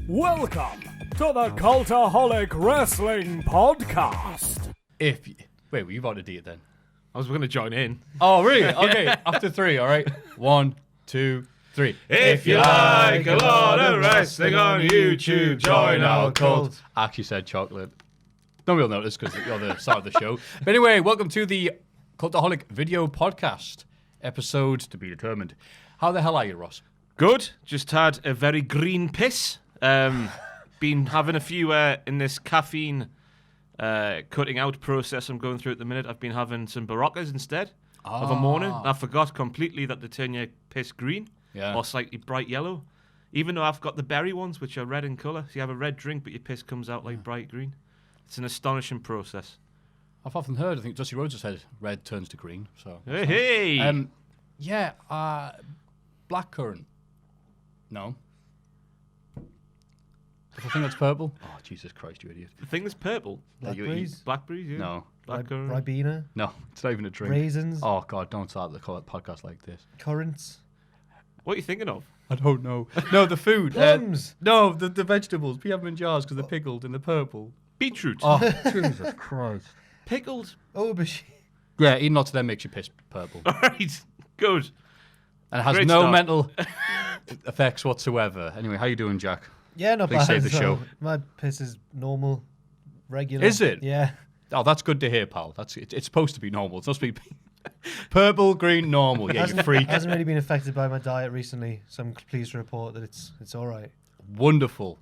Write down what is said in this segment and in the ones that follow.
Welcome to the Cultaholic Wrestling Podcast. Wait, were you about to do it then? I was going to join in. Oh, really? Okay, after three, all right. 1, 2, 3. If you like a lot of wrestling on YouTube, join our cult. I actually said chocolate. Nobody will notice because you're the start of the show. But anyway, welcome to the Cultaholic Video Podcast, episode to be determined. How the hell are you, Ross? Good. Just had a very green piss. Been having a few in this caffeine cutting out process I'm going through at the minute. I've been having some Baroccas instead of a morning. I forgot completely that they turn your piss green or slightly bright yellow. Even though I've got the berry ones, which are red in colour. So you have a red drink, but your piss comes out like bright green. It's an astonishing process. I've often heard, I think Dusty Rhodes has said red turns to green. So Hey! Blackcurrant. No. The thing that's purple? Oh, Jesus Christ, you idiot. The thing that's purple? Blackberries? Blackberries, yeah. No. Blackcurrant. Ribena? No, it's not even a drink. Raisins? Oh, God, don't start the podcast like this. Currants? What are you thinking of? I don't know. No, the food. Plums? No, the vegetables. We have them in jars because they're pickled and they're purple. Beetroot. Oh, Jesus Christ. Pickled. Aubergine? Yeah, eating lots of them makes you piss purple. All right. Good. And it has Great no start. mental effects whatsoever. Anyway, how you doing, Jack? Yeah, not Please bad. save the show. My piss is normal, regular. Is it? Yeah. Oh, that's good to hear, pal. It's supposed to be normal. It's supposed to be purple, green, normal. Yeah, you freak. Hasn't really been affected by my diet recently, so I'm pleased to report that it's all right. Wonderful.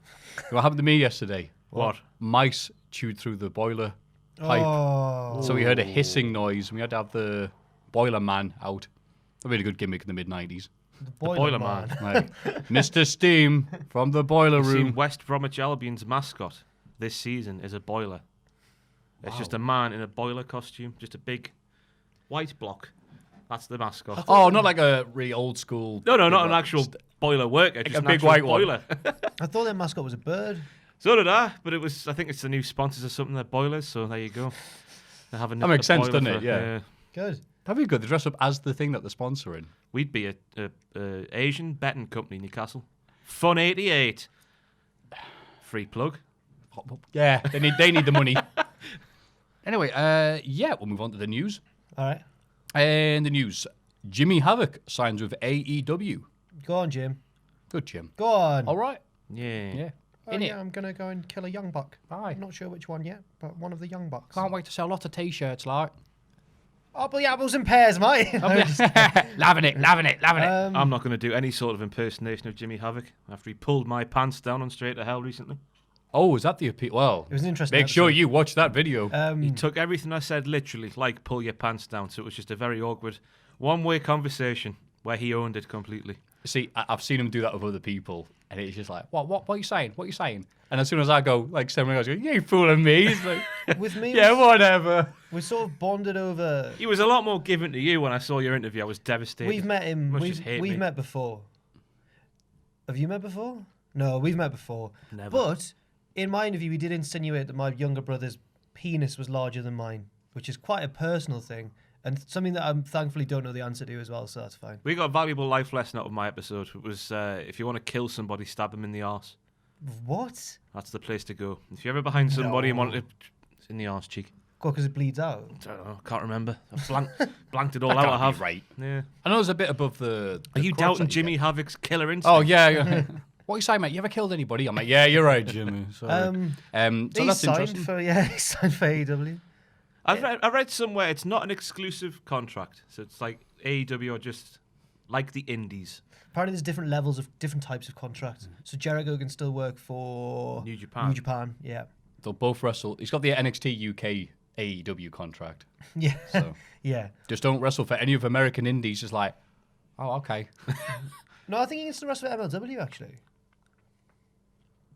What happened to me yesterday? What? Mice chewed through the boiler pipe. Oh. So we heard a hissing noise, and we had to have the boiler man out. A really good gimmick in the mid-90s. The Boiler Man. Like, Mr. Steam from the boiler You've room. seen West Bromwich Albion's mascot this season is a boiler. It's just a man in a boiler costume, just a big white block. That's the mascot. Oh, not like a really old school. No, not an actual boiler worker, just a an big actual white one. boiler. I thought their mascot was a bird. So did I, but I think it's the new sponsors or something, they're boilers, so there you go. They have That makes sense, doesn't it? Yeah. Good. That'd be good. They dress up as the thing that they're sponsoring. We'd be a Asian betting company, Newcastle. Fun 88. Free plug. Yeah, they need the money. Anyway, we'll move on to the news. All right. And the news: Jimmy Havoc signs with AEW. Go on, Jim. Good, Jim. Go on. All right. Yeah. Oh, yeah, I'm going to go and kill a young buck. Aye. I'm not sure which one yet, but one of the young bucks. Can't wait to sell lots of T-shirts, like. Oh, but the apples and pears, mate. Loving it. I'm not going to do any sort of impersonation of Jimmy Havoc after he pulled my pants down on Straight to Hell recently. Oh, is that the appeal? Well, It was an interesting make sure episode. you watch that video. He took everything I said literally, like pull your pants down. So it was just a very awkward one-way conversation where he owned it completely. See, I've seen him do that with other people, and it's just like, what are you saying? What are you saying? And as soon as I go, like, 7 guys go, you ain't fooling me. It's like, With me, yeah, whatever. we sort of bonded over. He was a lot more given to you when I saw your interview. I was devastated. We've met him. Must just hate me. We've met before. Have you met before? No, we've met before. Never. But in my interview, we did insinuate that my younger brother's penis was larger than mine, which is quite a personal thing and something that I thankfully don't know the answer to as well. So that's fine. We got a valuable life lesson out of my episode. It was if you want to kill somebody, stab them in the arse. What? That's the place to go. If you're ever behind somebody and want to... It's in the arse cheek. Because it bleeds out. I don't know. Can't remember. I blanked it all out. I have. Right. Yeah. I know it's a bit above the Are you crux doubting that you Jimmy get. Havoc's killer instinct? Oh, yeah. What are you saying, mate? You ever killed anybody? I'm like, yeah, you're right, Jimmy. Sorry. So He's that's signed interesting. for he signed for AEW. I read somewhere it's not an exclusive contract. So it's like AEW are just like the indies. Apparently, there's different levels of different types of contracts. So Jericho can still work for New Japan. New Japan, yeah. They'll both wrestle. He's got the NXT UK AEW contract. Yeah. So Yeah. just don't wrestle for any of American indies. Just like, oh, okay. No, I think he gets the rest of MLW actually.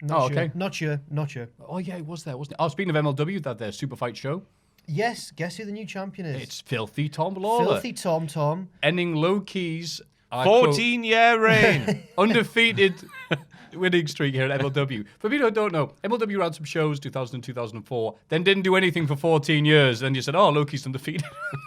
Oh, Sure. okay. Not sure. Oh, yeah, it was there, wasn't it? Oh, speaking of MLW, that their Super Fight show. Yes, guess who the new champion is? It's Filthy Tom Lawler. Filthy Tom. Ending Low Key's I quote, 14-year reign. undefeated winning streak here at MLW. For people who don't know, MLW ran some shows 2000 2004, then didn't do anything for 14 years. Then you said, oh, look, he's undefeated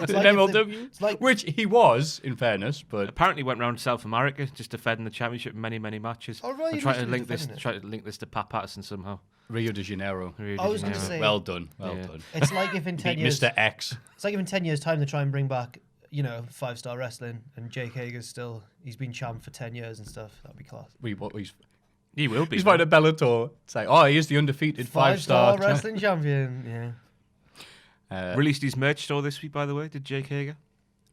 in like MLW. Which he was, in fairness. But Apparently went around South America just defending the championship in many, many matches. Oh, right, I'm he trying was to link defending it. this to Pat Patterson somehow. Rio de Janeiro. I was going to say, Well done. Well done. it's like if in 10 Beat years, Mr. X. it's like if in 10 years' time they try and bring back, 5-star wrestling, and Jake Hager's still, he's been champ for 10 years and stuff. That'd be class. He will be. He's fighting at Bellator. It's like, oh, he is the undefeated 5-star wrestling champion. Yeah. Released his merch store this week, by the way. Did Jake Hager?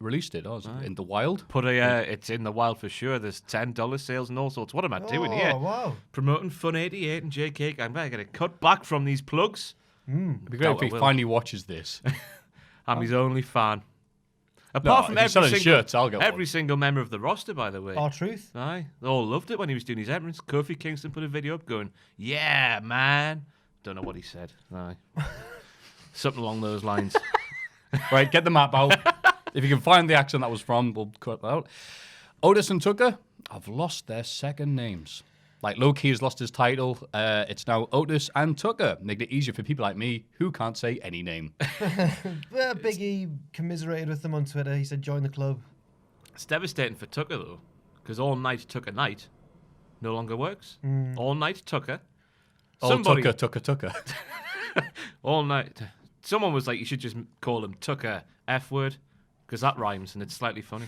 Released it. Oh, in the wild. It's in the wild for sure. There's $10 sales and all sorts. What am I doing here? Oh, wow. Promoting Fun 88 and Jake Hager. I'm going to cut back from these plugs. It'd be great if he finally watches this. I'm his only fan. Apart from shirts, I'll get every one. single member of the roster, by the way. R-Truth. Aye, they all loved it when he was doing his entrance. Kofi Kingston put a video up going, "Yeah, man." Don't know what he said. Aye, something along those lines. Right, get the map out. If you can find the accent that was from, we'll cut that out. Otis and Tucker have lost their second names. Like Low-Key has lost his title. It's now Otis and Tucker. Making it easier for people like me who can't say any name. Well, Biggie commiserated with them on Twitter. He said, join the club. It's devastating for Tucker though, because All Night Tucker Night no longer works. All Night Tucker. Tucker. All Night. Someone was like, you should just call him Tucker F word, because that rhymes and it's slightly funny.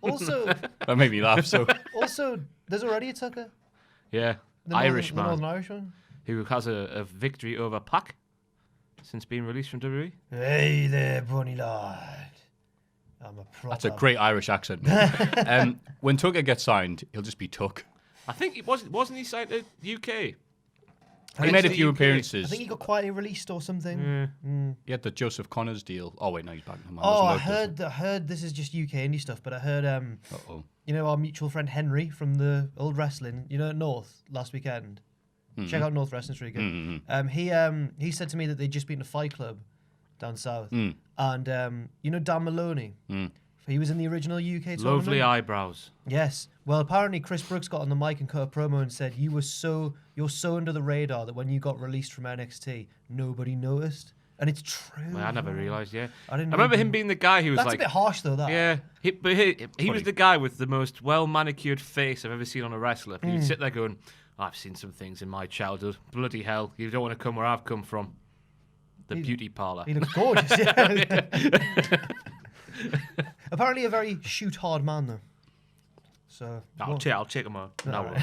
Also, That made me laugh. So there's already a Tucker. Yeah, The Irish Northern man Irish one. who has a victory over Pac since being released from WWE. Hey there, Bunny lad. I'm a proper. that's a great Irish accent. When Tucker gets signed, he'll just be Tuck. I think wasn't he signed to UK? He made a the few UK. appearances. I think he got quietly released or something. He had the Joseph Connors deal. Oh wait, no, he's back. Oh, I heard this is just UK indie stuff, but I heard Uh-oh. our mutual friend Henry from the old wrestling, North last weekend. Check out North Wrestling, it's really good. He said to me that they'd just been to Fight Club down south, and Dan Maloney. He was in the original UK tournament. Lovely eyebrows. Yes. Well, apparently Chris Brooks got on the mic and cut a promo and said you're so under the radar that when you got released from NXT, nobody noticed. And it's true. Well, I never realised, yeah. I remember him being the guy who was That's like... a bit harsh, though, that. Yeah, he was the guy with the most well-manicured face I've ever seen on a wrestler. He'd sit there going, I've seen some things in my childhood. Bloody hell, you don't want to come where I've come from. The beauty parlour. He looks gorgeous, yeah. Apparently a very shoot-hard man, though. So I'll check him out. No.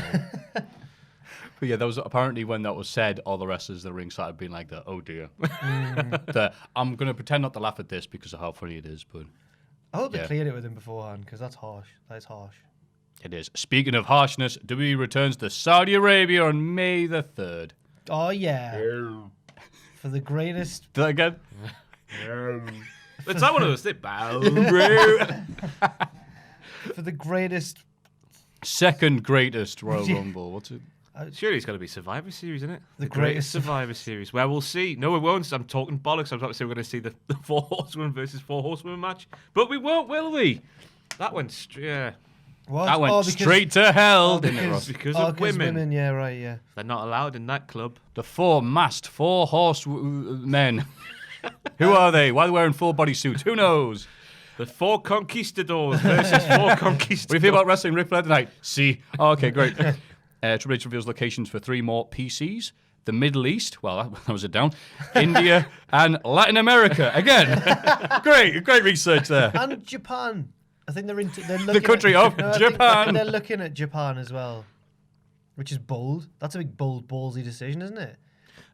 But yeah, that was apparently when that was said, all the wrestlers in the ring started being like, oh dear. I'm going to pretend not to laugh at this because of how funny it is, but I hope they cleared it with him beforehand, because that's harsh. That is harsh. it is. Speaking of harshness, WWE returns to Saudi Arabia on May the 3rd. Oh, yeah. For the greatest... Do that again? It's not one of those things. For the greatest... Second greatest Royal Rumble. What's it? Surely it's got to be Survivor Series, isn't it? The greatest Survivor Series. Well, we'll see. No, we won't. I'm talking bollocks. I'm about to say we're going to see the 4 Horsewomen versus 4 Horsewomen match. But we won't, will we? That went straight. Yeah. What? That went straight to hell, didn't it, Ross? Because of women. Yeah, right, yeah. They're not allowed in that club. The 4 masked 4 horsemen. Who are they? Why are they wearing full body suits? Who knows? The 4 conquistadors versus 4 conquistadors. What do you think about wrestling Ric Flair tonight? See. Oh, okay, great. Triple H reveals locations for 3 more PCs. The Middle East, well, that was it down. India and Latin America. Again. Great research there. And Japan. I think they're looking The country of Japan. They're looking at Japan as well, which is bold. That's a big, bold, ballsy decision, isn't it?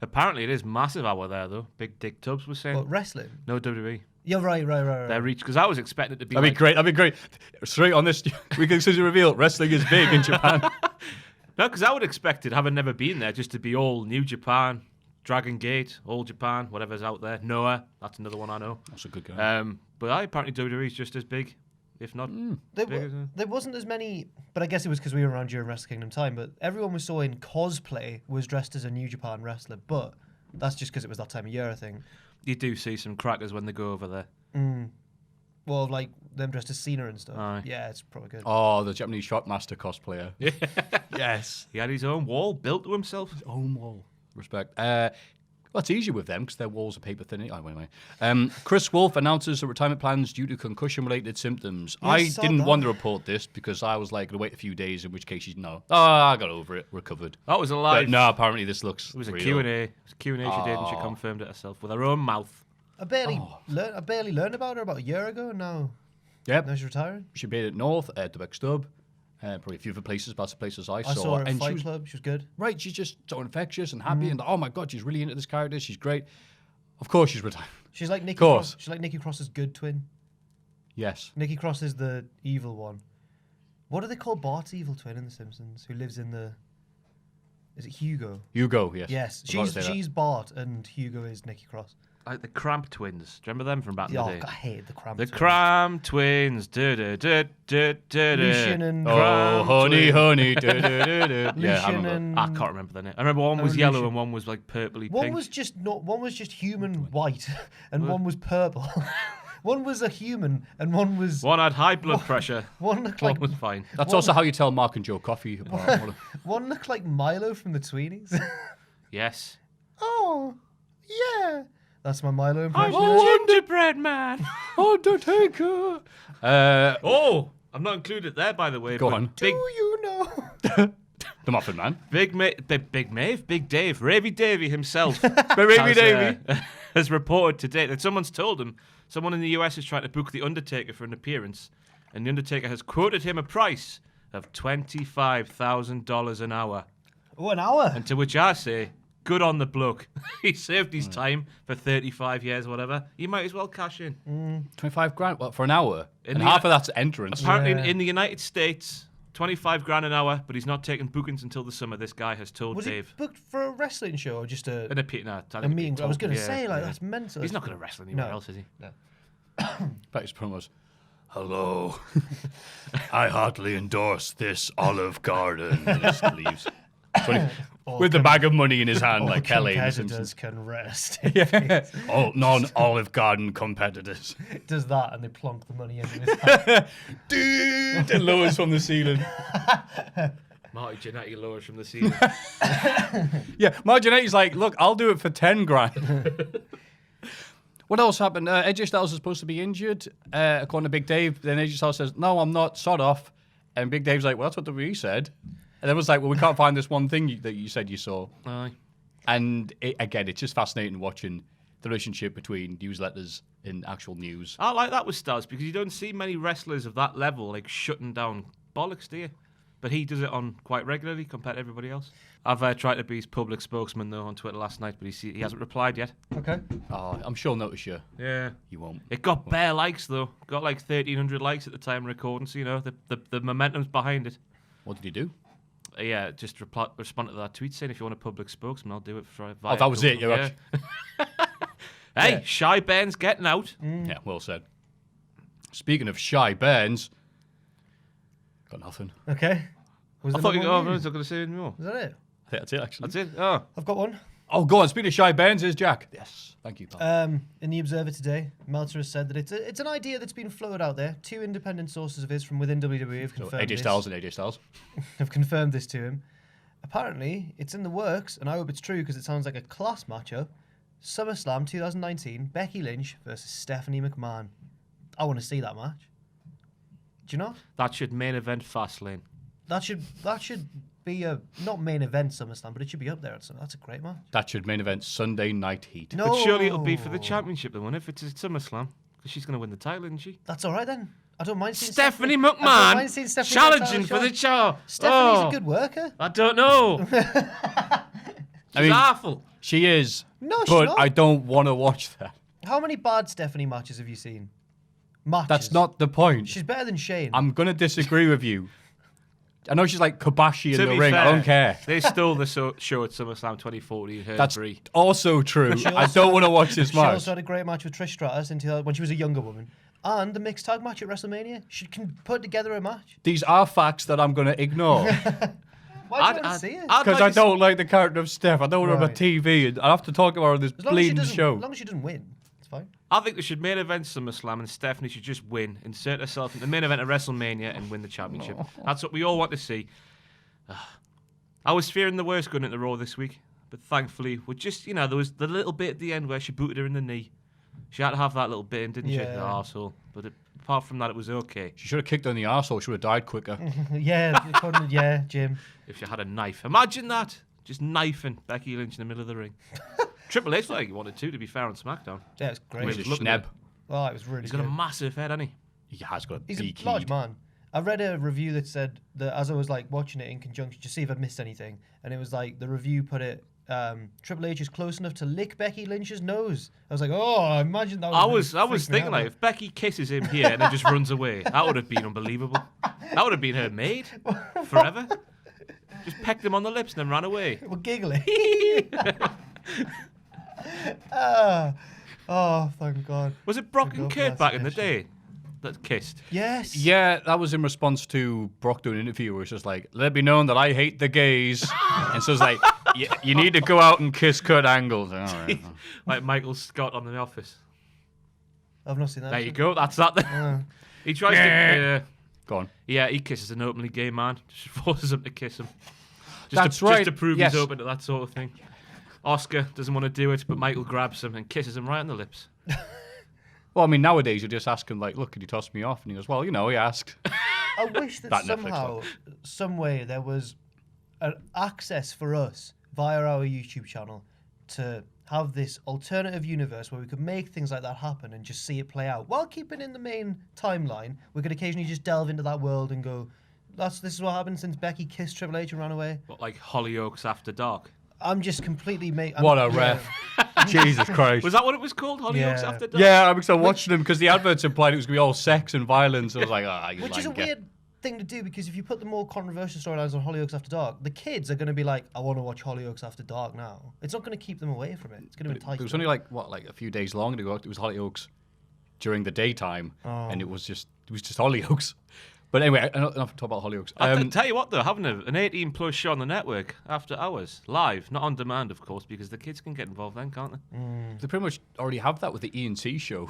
Apparently, it is massive hour there, though. Big Dick Tubbs was saying. What, wrestling? No, WWE. Yeah, right. Their reach, because I was expecting it to be That'd be great. Straight on this, we can soon reveal wrestling is big in Japan. No, because I would expect it, having never been there, just to be all New Japan, Dragon Gate, All Japan, whatever's out there. Noah, that's another one I know. That's a good guy. But apparently WWE is just as big, if not bigger. There wasn't as many, but I guess it was because we were around during Wrestle Kingdom time, but everyone we saw in cosplay was dressed as a New Japan wrestler, but that's just because it was that time of year, I think. You do see some crackers when they go over there. Well, like them dressed as Cena and stuff. Aye. Yeah, it's probably good. Oh, the Japanese Shockmaster cosplayer. Yes. He had his own wall built to himself. Own wall. Respect. Well, it's easier with them because their walls are paper thin. Oh, anyway. Chris Wolf announces the retirement plans due to concussion-related symptoms. Yeah, I saw didn't that. want to report this because I was like, going to wait a few days, in which case she'd know. Oh, I got over it. Recovered. That was a live. But no, apparently this looks It was a real. Q&A. It was a Q&A she did, and she confirmed it herself with her own mouth. I barely learned about her about a year ago. Now Yep. she's retiring. She made it north, Dubek Stub. Probably a few other places, but that's the places I I saw her at and she Fight was Club. She was good. right. She's just so infectious and happy, and oh my god, she's really into this character. She's great. Of course, she's retired. She's like Nikki course. Cross. She's like Nikki Cross's good twin. Yes. Nikki Cross is the evil one. What do they call Bart's evil twin in The Simpsons? Who lives in the? Is it Hugo? Hugo. Yes. Yes, I was about to say that. she's Bart and Hugo is Nikki Cross. Like the Cramp Twins. Do you remember them from back in Oh, the day? I hate the Cramp. The twins. Cramp Twins. Lucian and Oh, Cramp honey, Twins. honey. Yeah, I Lucian remember. and I can't remember their name. I remember one was Oh, yellow Lucian. and one was like purpley one pink. was just human white and one was purple. One was a human and one was One had high blood pressure. one looked One like was fine. That's also how you tell Mark and Joe Coffee apart. one looked like Milo from the Tweenies. Yes. Oh, yeah. That's my Milo impression. Gingerbread man. Undertaker. Oh, I'm not included there, by the way. Go but on. Do Big, you know? The Muffin Man. Big Maeve, Big Dave, Ravy Davey himself Ravy has, Davey. has reported today that someone's told him someone in the US is trying to book The Undertaker for an appearance, and The Undertaker has quoted him a price of $25,000 an hour. Oh, an hour. And to which I say, good on the bloke. He served his time for 35 years, whatever. You might as well cash in. 25 grand what, for an hour? In And the- half of that's entrance. Apparently, Yeah. in the United States, 25 grand an hour, but he's not taking bookings until the summer. This guy has told Was Dave. it booked for a wrestling show or just a In a pit, no, a meeting? I was going to say, like, that's mental. He's not going to wrestle anywhere No. else, is he? Back his promos. Hello. I heartily endorse this Olive Garden. And he just leaves. With the bag of money in his hand, like Kelly in The competitors Simpsons. can rest. All non-Olive Garden competitors. Does that and they plonk the money into his hand. Dude, and lowers from the ceiling. Marty Jannetty lowers from the ceiling. Yeah, Marginetti's like, look, I'll do it for 10 grand. What else happened? AJ Styles is supposed to be injured, according to Big Dave. Then AJ Styles says, no, I'm not, sod off. And Big Dave's like, well, that's what WWE said. And then was like, well, we can't find this one thing that you said you saw. Aye. And again, it's just fascinating watching the relationship between newsletters and actual news. I like that with Styles because you don't see many wrestlers of that level like shutting down bollocks, do you? But he does it on quite regularly compared to everybody else. I've tried to be his public spokesman though on Twitter last night, but he hasn't replied yet. Okay. Oh, I'm sure he'll notice you. Yeah. You won't. It got bare likes though. Got like 1,300 likes at the time of recording, so you know the momentum's behind it. What did he do? Yeah, just respond to that tweet saying if you want a public spokesman, I'll do it for. Oh, that was it. You're Yeah. Hey, Yeah. Shy Ben's getting out. Yeah, well said. Speaking of shy Burns, got nothing. Okay. Was I there thought no you. more Oh, I news? was not going to say any more. Was that it? I think that's it, actually. That's it. Oh, I've got one. Oh, go on. Speaking of shy Burns, is Jack. Yes, thank you, pal. In the Observer today, Meltzer has said that it's an idea that's been floated out there. Two independent sources of his from within WWE have So confirmed AJ Styles and AJ Styles. have confirmed this to him. Apparently, it's in the works, and I hope it's true because it sounds like a class matchup. SummerSlam 2019, Becky Lynch versus Stephanie McMahon. I want to see that match. Do you know? that should main event Fastlane. That should be a not main event SummerSlam, but it should be up there. That's a great match. That should main event Sunday Night Heat. No, But surely it'll be for the championship, though, won't it? If it's a SummerSlam, because she's going to win the title, isn't she? That's all right then. I don't mind seeing Stephanie I don't McMahon mind seeing Stephanie challenging McMahon for the show. Stephanie's Oh, a good worker. I don't know. I mean, awful. she is. No, she's but not. I don't want to watch that. How many bad Stephanie matches have you seen? Matches. That's not the point. She's better than Shane. I'm going to disagree with you. I know she's like Kobashi in To the be ring. fair, I don't care. They stole the show at SummerSlam 2014. That's Brie. also true. I don't want to watch this She match. also had a great match with Trish Stratus when she was a younger woman. And the mixed tag match at WrestleMania. She can put together a match. These are facts that I'm going to ignore. Why do you want to see it? I'd Because like I to don't like the character of Steph. I don't want her on Right. TV. And I have to talk about her on this As long as she bleeding doesn't- show. As long as she doesn't win, it's fine. I think they should main event SummerSlam and Stephanie should just win, insert herself in the main event of WrestleMania and win the championship. That's what we all want to see. I was fearing the worst going into Raw this week, but thankfully, there was the little bit at the end where she booted her in the knee. She had to have that little bit in, didn't she? The arsehole. But apart from that, it was okay. She should have kicked her in the arsehole. She would have died quicker. Yeah, Jim. If she had a knife. Imagine that. Just knifing Becky Lynch in the middle of the ring. Triple H, like he wanted to be fair, on SmackDown. Yeah, it's great. He's a schneb. Oh, it was really He's good. got a massive head, hasn't he? He has got a He's big a large head. man. I read a review that said that as I was like watching it in conjunction to see if I'd missed anything, and it was like the review put it, Triple H is close enough to lick Becky Lynch's nose. I was like, oh, imagine that. I was thinking like if Becky kisses him here and then just runs away, that would have been unbelievable. That would have been her maid forever. Just pecked him on the lips and then ran away. We're giggling. Oh, thank God. Was it Brock and God Kurt bless back in the Nation. day that kissed? Yes. Yeah, that was in response to Brock doing an interview where it's just like, let it be known that I hate the gays. And so it's like, you need to go out and kiss Kurt Angle. Like, all right. Like Michael Scott on The Office. I've not seen that. There you go. That's that. Then. He tries to. Go on. Yeah, he kisses an openly gay man. Just forces him to kiss him. That's right. Just to prove Yes. he's open to that sort of thing. Oscar doesn't want to do it, but Michael grabs him and kisses him right on the lips. Well, I mean, nowadays you just ask him, like, look, could you toss me off? And he goes, well, he asked. I wish that That Netflix somehow, some way, there was an access for us via our YouTube channel to have this alternative universe where we could make things like that happen and just see it play out while keeping in the main timeline. We could occasionally just delve into that world and go, this is what happened since Becky kissed Triple H and ran away. But like Hollyoaks After Dark. I'm just completely What a ref. Jesus Christ. Was that what it was called? Hollyoaks Yeah. After Dark? Yeah, I was watching them because the adverts implied it was going to be all sex and violence. I was like, Which is a weird thing to do because if you put the more controversial storylines on Hollyoaks After Dark, the kids are going to be like, I want to watch Hollyoaks After Dark now. It's not going to keep them away from it. It's going to entice It was them. only like a few days long ago. It was Hollyoaks during the daytime, and it was just Hollyoaks. But anyway, enough to talk about Hollyoaks. I'll tell you what, though, having an 18-plus show on the network after hours, live, not on demand, of course, because the kids can get involved then, can't they? They pretty much already have that with the E&C show,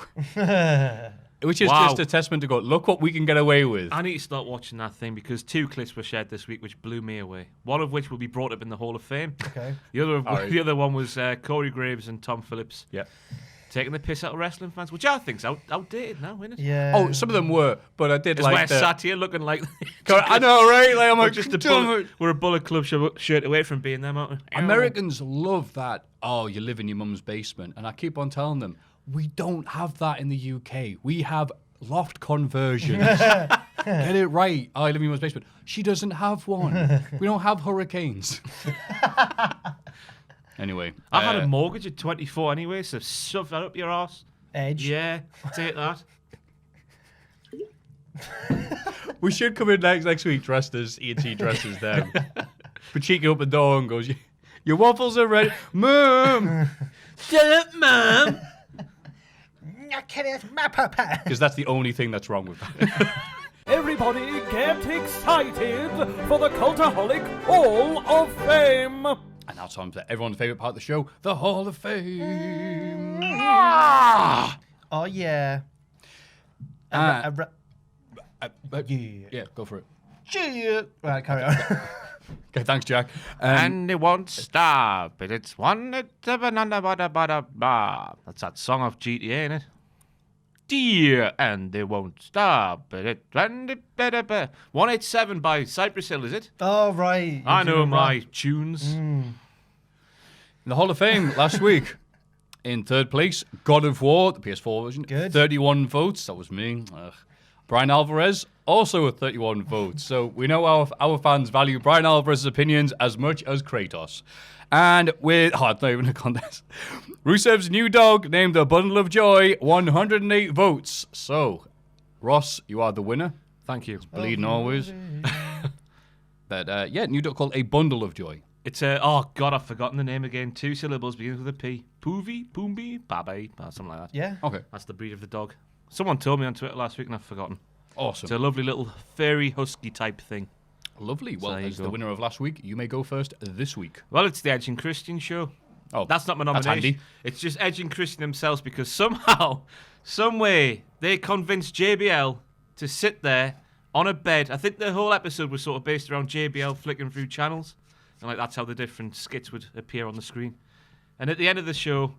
which is Wow. just a testament to go, look what we can get away with. I need to start watching that thing because 2 clips were shared this week which blew me away. One of which will be brought up in the Hall of Fame. Okay. The other one was Corey Graves and Tom Phillips Yeah. taking the piss out of wrestling fans, which I think's outdated now, isn't it? Yeah. Oh, some of them were, but I did Because we're like the... sat here looking like I know, right? Like, I'm we're like, just "Damn it." we're a Bullet Club shirt away from being them, aren't we? Americans love that, oh, you live in your mum's basement. And I keep on telling them, we don't have that in the UK. We have loft conversions. Get it right. Oh, I live in your mum's basement. She doesn't have one. We don't have hurricanes. Anyway. I had a mortgage at 24 anyway, so shove that up your arse. Edge. Yeah, take that. We should come in next week dressed as E&T dresses them. Pachika up the door and goes, your waffles are ready. Mom! Shut up, Mum! My papa. Because that's the only thing that's wrong with that. Everybody get excited for the Cultaholic Hall of Fame! And now time for everyone's favourite part of the show, the Hall of Fame. Oh, yeah. Yeah, go for it. Yeah. Right, carry on. Okay, thanks, Jack. And it won't stop. But it's one. That's that song of GTA, isn't it? Dear, and they won't stop. But it 187 by Cypress Hill, is it? Oh, right. I know my tunes. In the Hall of Fame last week, in third place, God of War, the PS4 version. Good. 31 votes. That was me. Ugh. Brian Alvarez, also with 31 votes. So we know our fans value Brian Alvarez's opinions as much as Kratos. And with, it's not even a contest. Rusev's new dog, named the Bundle of Joy, 108 votes. So, Ross, you are the winner. Thank you. Bleeding always. But yeah, new dog called A Bundle of Joy. It's oh god, I've forgotten the name again. 2 syllables, begins with a P. Poovy, Poombi, Babe, something like that. Yeah. Okay, That's the breed of the dog. Someone told me on Twitter last week and I've forgotten. awesome. It's a lovely little furry husky type thing. Lovely. Well, there you as the go. winner of last week, you may go first this week. Well, it's the Edge and Christian show. Oh, that's not my that's nomination. handy. It's just Edge and Christian themselves because somehow, some way, they convinced JBL to sit there on a bed. I think the whole episode was sort of based around JBL flicking through channels, and like that's how the different skits would appear on the screen. And at the end of the show,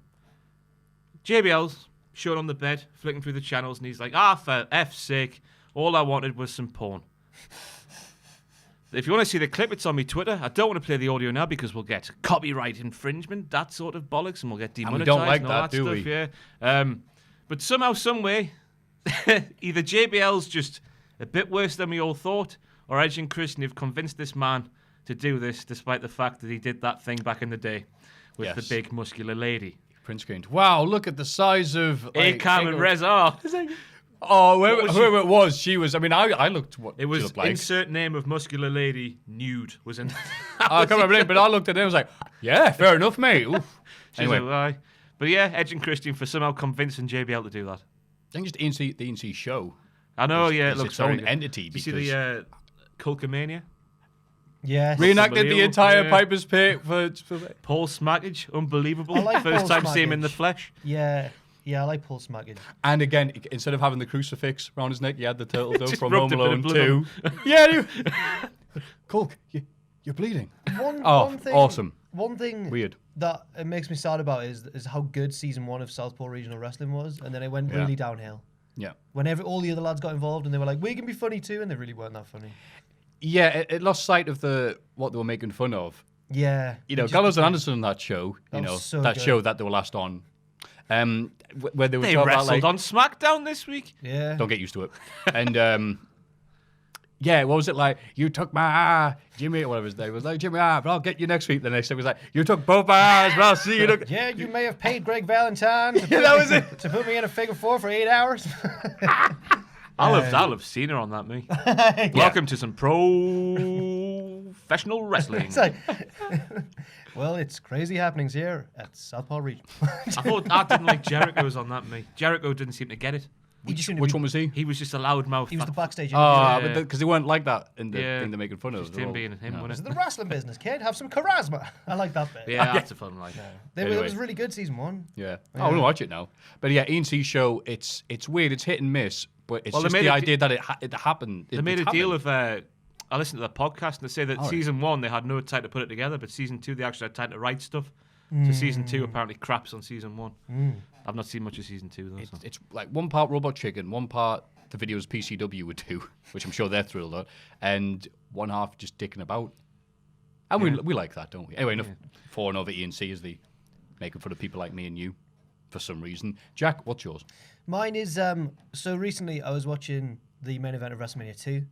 JBL's shown on the bed, flicking through the channels, and he's like, for F's sake, all I wanted was some porn. If you want to see the clip, it's on my Twitter. I don't want to play the audio now because we'll get copyright infringement, that sort of bollocks, and we'll get demonetized. And we don't like and all that, do stuff, we? Yeah. But somehow, some way, either JBL's just a bit worse than we all thought, or Edge and Christian have convinced this man to do this, despite the fact that he did that thing back in the day with the big muscular lady. Print screened. Wow, look at the size of Akam and Rezar. Oh, whoever it was, she was. I mean, I looked what It was she looked like. insert name of muscular lady nude was in. I can't remember it, but I looked at it and was like, yeah, fair enough, mate. Oof. Anyway, Anyway, but yeah, Edge and Christian for somehow convincing JBL to do that. I think just the ENC show. I know, is- it is looks its very own good. entity. Did you Because see the Culkamania? Yes. reenacted the entire Yeah. Piper's Pit for Paul Smackage, unbelievable. I like First Paul time seeing him in the Smackage. flesh. Yeah. Yeah, I like Paul Smackage. And again, instead of having the crucifix around his neck, he had the turtle dove Just from rubbed Home a bit of Alone blood 2. Yeah, Culk, you're bleeding. One thing, awesome. One thing Weird. that it makes me sad about is how good season 1 of Southpaw Regional Wrestling was, and then it went really downhill. Yeah. When all the other lads got involved, and they were like, "We can be funny too," and they really weren't that funny. Yeah, it lost sight of what they were making fun of. Yeah. You know, Gallows and Anderson on that show, That was so that good. show that they were last on, where they were They talking about, wrestled like, on SmackDown this week. Yeah. don't get used to it. And yeah, what was it like? You took my Jimmy, or whatever his name was, like Jimmy, but I'll get you next week. The next day was like, you took both my eyes, but I'll see you. Yeah, you may have paid Greg Valentine to, that was it. to put me in a figure 4 for 8 hours. I'll have seen her on that, me. Welcome to some professional wrestling. It's like, well, it's crazy happenings here at Southpaw Region. I didn't like Jericho's on that, me. Jericho didn't seem to get it. He just seemed to Which be- one was he? He was just a loudmouth. He was the backstage. Oh, Yeah. because they weren't like that in the Yeah. thing they're making fun of. Just They're him all- being him, no. wasn't This it? is the wrestling business, kid. Have some charisma. I like that bit. Yeah, that's a fun like. It Anyway. was really good season 1. Yeah. I want to watch it now. But yeah, ENC show, it's weird. It's hit and miss, but it's Well, they just made the a idea that it happened. They made a deal of. I listened to the podcast and they say that right. season 1 they had no time to put it together, but season 2 they actually had time to write stuff. So season 2 apparently craps on season 1. I've not seen much of season 2 though. So. It's like one part Robot Chicken, one part the videos PCW would do, which I'm sure they're thrilled at, and one half just dicking about. And we like that, don't we? Anyway, enough for over ENC as the making fun of people like me and you for some reason. Jack, what's yours? Mine is so recently I was watching the main event of WrestleMania 2,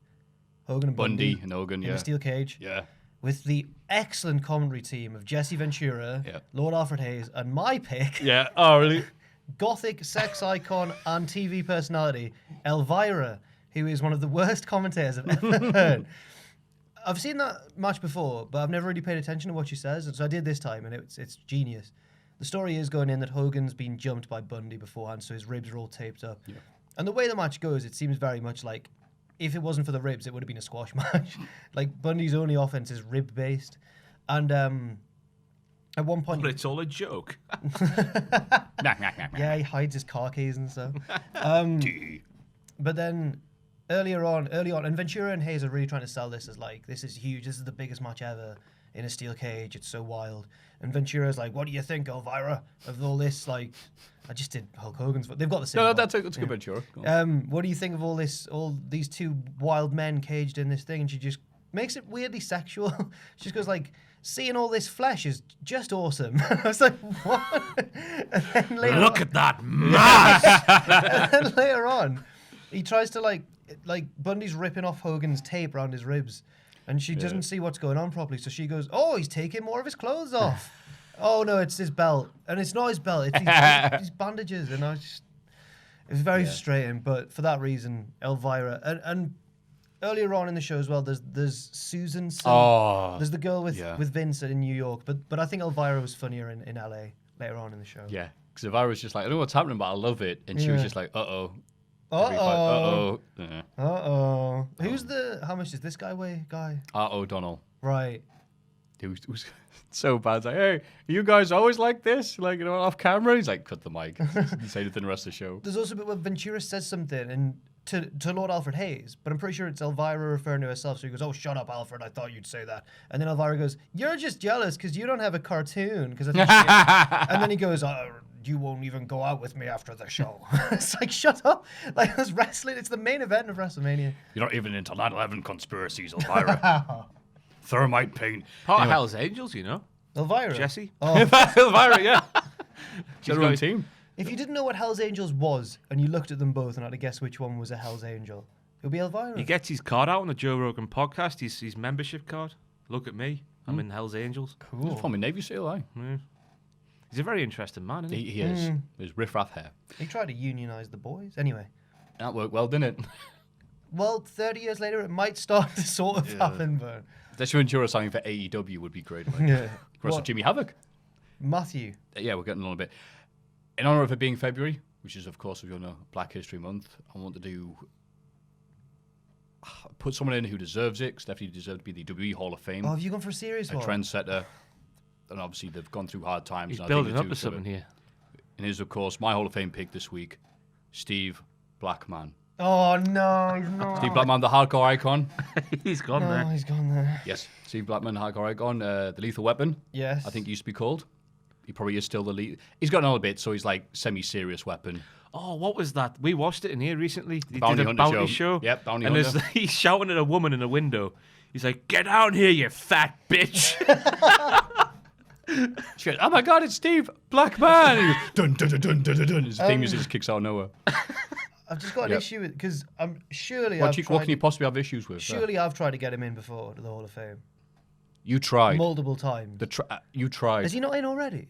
Hogan and Bundy Bundy and Hogan, in yeah. a steel cage, Yeah. with the excellent commentary team of Jesse Ventura, Yeah. Lord Alfred Hayes, and my pick, Yeah. Oh, really? gothic sex icon and TV personality Elvira, who is one of the worst commentators I've ever heard. I've seen that match before, but I've never really paid attention to what she says, and so I did this time, and it's genius. The story is going in that Hogan's been jumped by Bundy beforehand, so his ribs are all taped up. Yeah. And the way the match goes, it seems very much like if it wasn't for the ribs, it would have been a squash match. Like Bundy's only offense is rib based, and at one point, But it's all a joke. yeah, he hides his car keys and stuff. But then early on, and Ventura and Hayes are really trying to sell this as like, this is huge, this is the biggest match ever in a steel cage, it's so wild. And Ventura's like, what do you think, Elvira, of all this? Like, I just did Hulk Hogan's, but they've got the same. No, one. that's a good Ventura. Go on. What do you think of all these two wild men caged in this thing? And she just makes it weirdly sexual. She just goes like, seeing all this flesh is just awesome. I was like, what? And then Look at that mass! and then later on, he tries to like Bundy's ripping off Hogan's tape around his ribs, and she doesn't see what's going on properly. So she goes, "Oh, he's taking more of his clothes off." Oh no, it's his belt, and it's not his belt. It's these bandages, and it was very frustrating. But for that reason, Elvira and earlier on in the show as well, there's Susan. There's the girl with Vince in New York, but I think Elvira was funnier in LA later on in the show. Yeah. Because if I was just like, I don't know what's happening, but I love it. And she was just like, uh-oh. Uh-oh. Uh-oh. Uh-oh. How much does this guy weigh, Uh-oh, Donald. Right. It was so bad. It's like, hey, you guys always like this? Like, you know, off camera? He's like, cut the mic. Didn't say anything the rest of the show. There's also a bit where Ventura says something and to Lord Alfred Hayes, but I'm pretty sure it's Elvira referring to herself. So he goes, "Oh, shut up, Alfred. I thought you'd say that." And then Elvira goes, "You're just jealous because you don't have a cartoon." Because and then he goes, "You won't even go out with me after the show." It's like, shut up. Like, it's wrestling. It's the main event of WrestleMania. You're not even into 9/11 conspiracies, Elvira. Thermite paint. Part of Hell's Angels, you know. Elvira. Jesse. Oh. Elvira, yeah. She's her own team. If you didn't know what Hell's Angels was and you looked at them both and had to guess which one was a Hell's Angel, it would be Elvira. He gets his card out on the Joe Rogan podcast. His membership card. Look at me. I'm in Hell's Angels. Cool. He's from a Navy SEAL, eh? Yeah. He's a very interesting man, isn't he? He is. His riff-raff hair. He tried to unionize the boys. Anyway. That worked well, didn't it? Well, 30 years later, it might start to sort of happen, but... This Ventura signing for AEW would be great. Right? Yeah. Wrestle Jimmy Havoc. Maffew. Yeah, we're getting on a bit. In honor of it being February, which is, of course, if you know, Black History Month, I want to do... Put someone in who deserves it, because definitely deserves to be the WWE Hall of Fame. Oh, have you gone for a serious A one? trendsetter. And obviously, they've gone through hard times. He's and building I up think to something here. And is, of course, my Hall of Fame pick this week, Steve Blackman. Oh, no, he's not. Steve Blackman, the hardcore icon. He's gone No, there. he's gone there. Yes, Steve Blackman, hardcore icon. The Lethal Weapon, Yes. I think used to be called. He probably is still the lead. He's got another bit, so he's like semi-serious weapon. Oh, what was that? We watched it in here recently. He Bounty did a Hunter bounty show. show. Yep, Bounty and Hunter. he's shouting at a woman in a window. He's like, "Get down here, you fat bitch!" She goes, "Oh my God, it's Steve Blackman!" And he goes, dun dun dun dun dun dun dun. His theme music just kicks out of nowhere. I've just got an issue with... Because I'm surely What I've can you possibly have issues with? Surely I've tried to get him in before to the Hall of Fame. You tried. Multiple times. You tried. Is he not in already?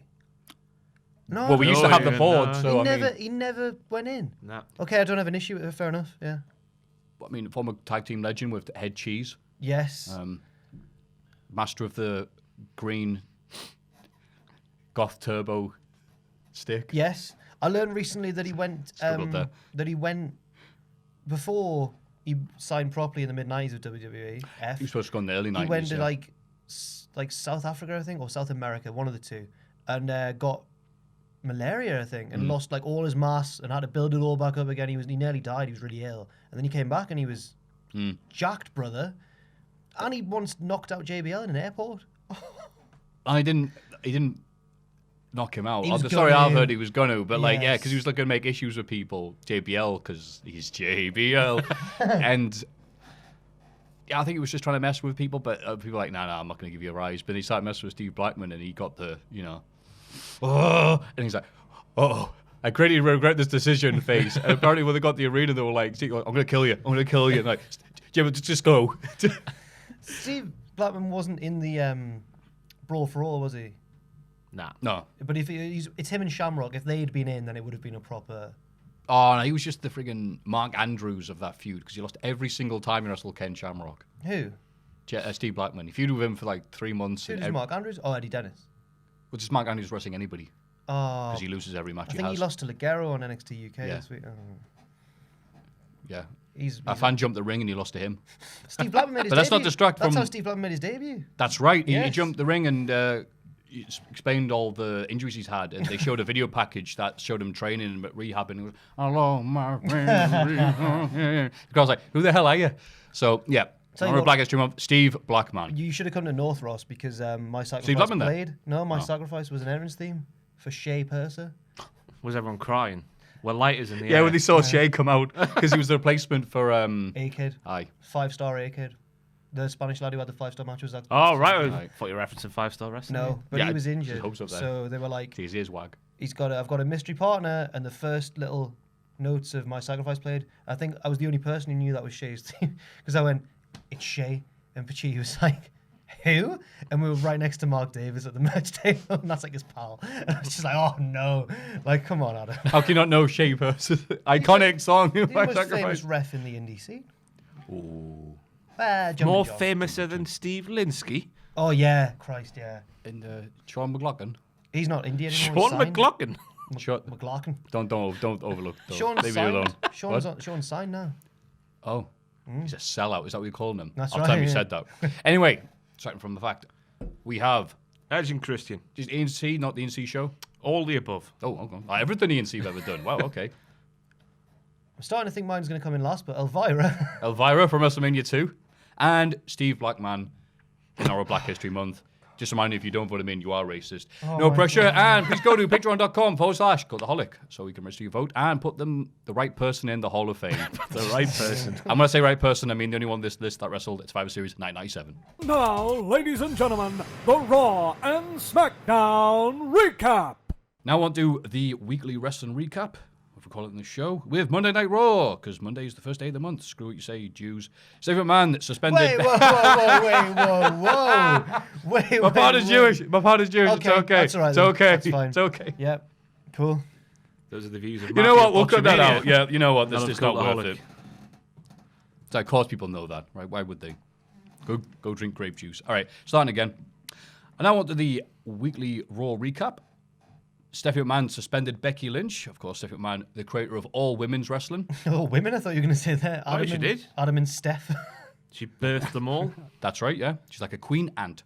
No. Well, we used to have the yeah, board, no. so I mean, He never went in. Nah. Okay, I don't have an issue with it. Fair enough. Yeah. former tag team legend with Head Cheese. Yes. Master of the green goth turbo stick. Yes. I learned recently that he went. Struggled there. That he went before he signed properly in the mid '90s with WWE. He was supposed to go in the early 90s. He went to yeah. like South Africa, I think, or South America, one of the two, and got malaria, I think, and lost like all his mass and had to build it all back up again. He nearly died. He was really ill, and then he came back and he was jacked, brother. And he once knocked out JBL in an airport. He didn't knock him out. He was The story I've gonna. heard he was going to, but like, yeah, Yes. because he was looking to make issues with people. JBL, because he's JBL. And yeah, I think he was just trying to mess with people, but people were like, nah, I'm not going to give you a rise. But he started messing with Steve Blackman, and he got the, and he's like, I greatly regret this decision face. And apparently when they got the arena, they were like, I'm going to kill you. I'm going to kill you. And like, Jim, just go. Steve Blackman wasn't in the Brawl for All, was he? Nah. No. But if it's him and Shamrock, if they'd been in, then it would have been a proper... Oh, no, he was just the friggin' Mark Andrews of that feud, because he lost every single time he wrestled Ken Shamrock. Who? Steve Blackman. He feuded with him for like 3 months. Who does Mark Andrews? Oh, Eddie Dennis. Well, just Mark Andrews wrestling anybody, Oh, because he loses every match I he think has. he lost to Ligero on NXT UK Yeah. this week. Oh. Yeah. He's A fan jumped the ring and he lost to him. Steve Blackman made his But let's not debut. distract That's from- how Steve Blackman made his debut. That's right. He Yes. jumped the ring and he explained all the injuries he's had. And they showed a video package that showed him training and rehabbing. And he was, hello, my friend. The girl's like, who the hell are you? So, yeah. Tell you Honor what- Black History Month, Steve Blackman. You should have come to North Ross because my Steve sacrifice Blackman there? played. No, my sacrifice was an entrance theme for Shea Purser. Was everyone crying? Well, lighters in the Yeah, air. when they saw Shay come out, because he was the replacement for... A-Kid. Aye. 5-star A-Kid. The Spanish lad who had the 5-star match was that. Oh, right. Right. I thought you were referencing 5-star wrestling. No, but Yeah, he was his injured. hopes up there. So they were like, His ears wag. I've got a mystery partner, and the first little notes of my sacrifice played. I think I was the only person who knew that was Shay's theme because I went, it's Shay, and Pachi was like, who? And we were right next to Mark Davis at the merch table, and that's like his pal. And I was just like, oh no, like come on, Adam. How can you not know Shay versus iconic song? The by most sacrifice? famous ref in the indie scene. Ooh. Jumping More John. famouser than Steve Linsky. Oh yeah, Christ, yeah. And Sean McLaughlin. He's not Indian anymore. Sean he's signed. McLaughlin. Sean, McLaughlin. don't overlook. Though. Sean's Leave me alone. signed. Sean's signed now. Oh, he's a sellout. Is that what you're calling him? That's I'll tell him right, you yeah. said that. Anyway, starting from the fact, We have Edge and Christian. just ENC, not the ENC show. All the above. Oh, okay. Everything ENC have ever done. Wow, okay. I'm starting to think mine's going to come in last, but Elvira. Elvira from WrestleMania 2. And Steve Blackman in our Black History Month. Just remind you, if you don't vote him in, you are racist. No pressure. And please go to patreon.com/Cultaholic so we can register your vote and put the right person in the Hall of Fame. The right person. I'm going to say right person. I mean, the only one on this list that wrestled at Survivor Series 1997. Now, ladies and gentlemen, the Raw and SmackDown recap. Now on to the weekly wrestling recap, if we call it in the show, with Monday Night Raw, because Monday is the first day of the month. Screw what you say, Jews. Steve McMahon suspended... Wait. My father's Jewish. My father's Jewish. Okay, It's okay. that's all right It's then. okay. That's fine. It's okay. Yep. Cool. Those are the views of You know Maffew what? We'll cut that Botchamania. out. Yeah, you know what? This Not is of not worth Cultaholic. it. So, of course people know that, right? Why would they? Go drink grape juice. All right, starting again. And now on to the weekly Raw recap. Stephanie McMahon suspended Becky Lynch. Of course, Stephanie McMahon, the creator of all women's wrestling. Oh, women, I thought you were going to say that. Oh, she did. Adam and Steph. She birthed them all. That's right, yeah. She's like a queen ant.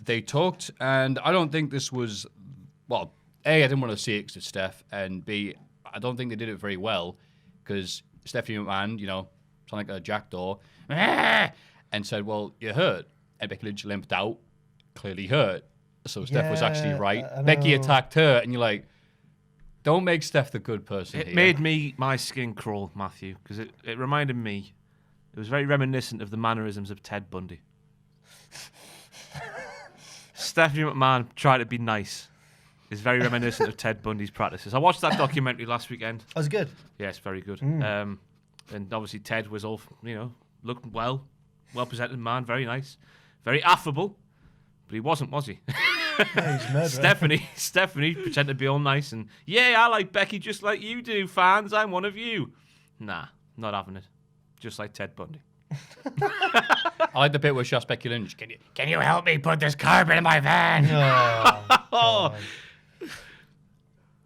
They talked, and I don't think this was... Well, A, I didn't want to see it because it's Steph, and B, I don't think they did it very well because Stephanie McMahon, sounded like a jackdaw, and said, well, you're hurt. And Becky Lynch limped out, clearly hurt. So Steph was actually right. Becky attacked her, and you're like, don't make Steph the good person It here. made my skin crawl, Maffew, because it reminded me. It was very reminiscent of the mannerisms of Ted Bundy. Stephanie McMahon trying to be nice is very reminiscent of Ted Bundy's practices. I watched that documentary last weekend. That was good. Yes, very good. And obviously Ted was all, looked well presented man, very nice, very affable, but he wasn't, was he? Yeah, he's a murderer. Stephanie pretended to be all nice and, yeah, I like Becky just like you do, fans. I'm one of you. Nah, not having it. Just like Ted Bundy. I like the bit where she asked Becky Lynch, can you help me put this carpet in my van? Oh,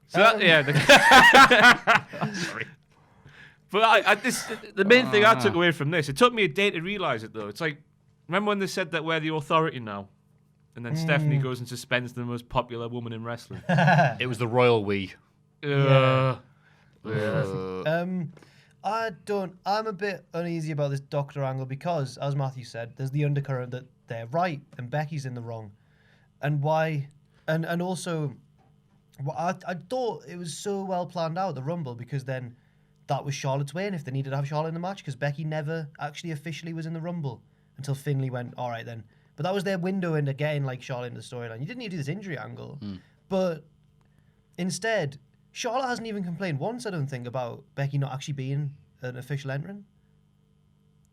So sorry. But the main thing I took away from this, it took me a day to realise it though. It's like, remember when they said that we're the authority now? And then Stephanie goes and suspends the most popular woman in wrestling. It was the royal we. I'm a bit uneasy about this doctor angle because, as Matthew said, there's the undercurrent that they're right and Becky's in the wrong. And why? And also, I thought it was so well planned out, the Rumble, because then that was Charlotte's way, and if they needed to have Charlotte in the match, because Becky never actually officially was in the Rumble until Finlay went, all right then. But that was their window into getting like Charlotte in the storyline. You didn't need to do this injury angle. But instead, Charlotte hasn't even complained once, I don't think, about Becky not actually being an official entrant.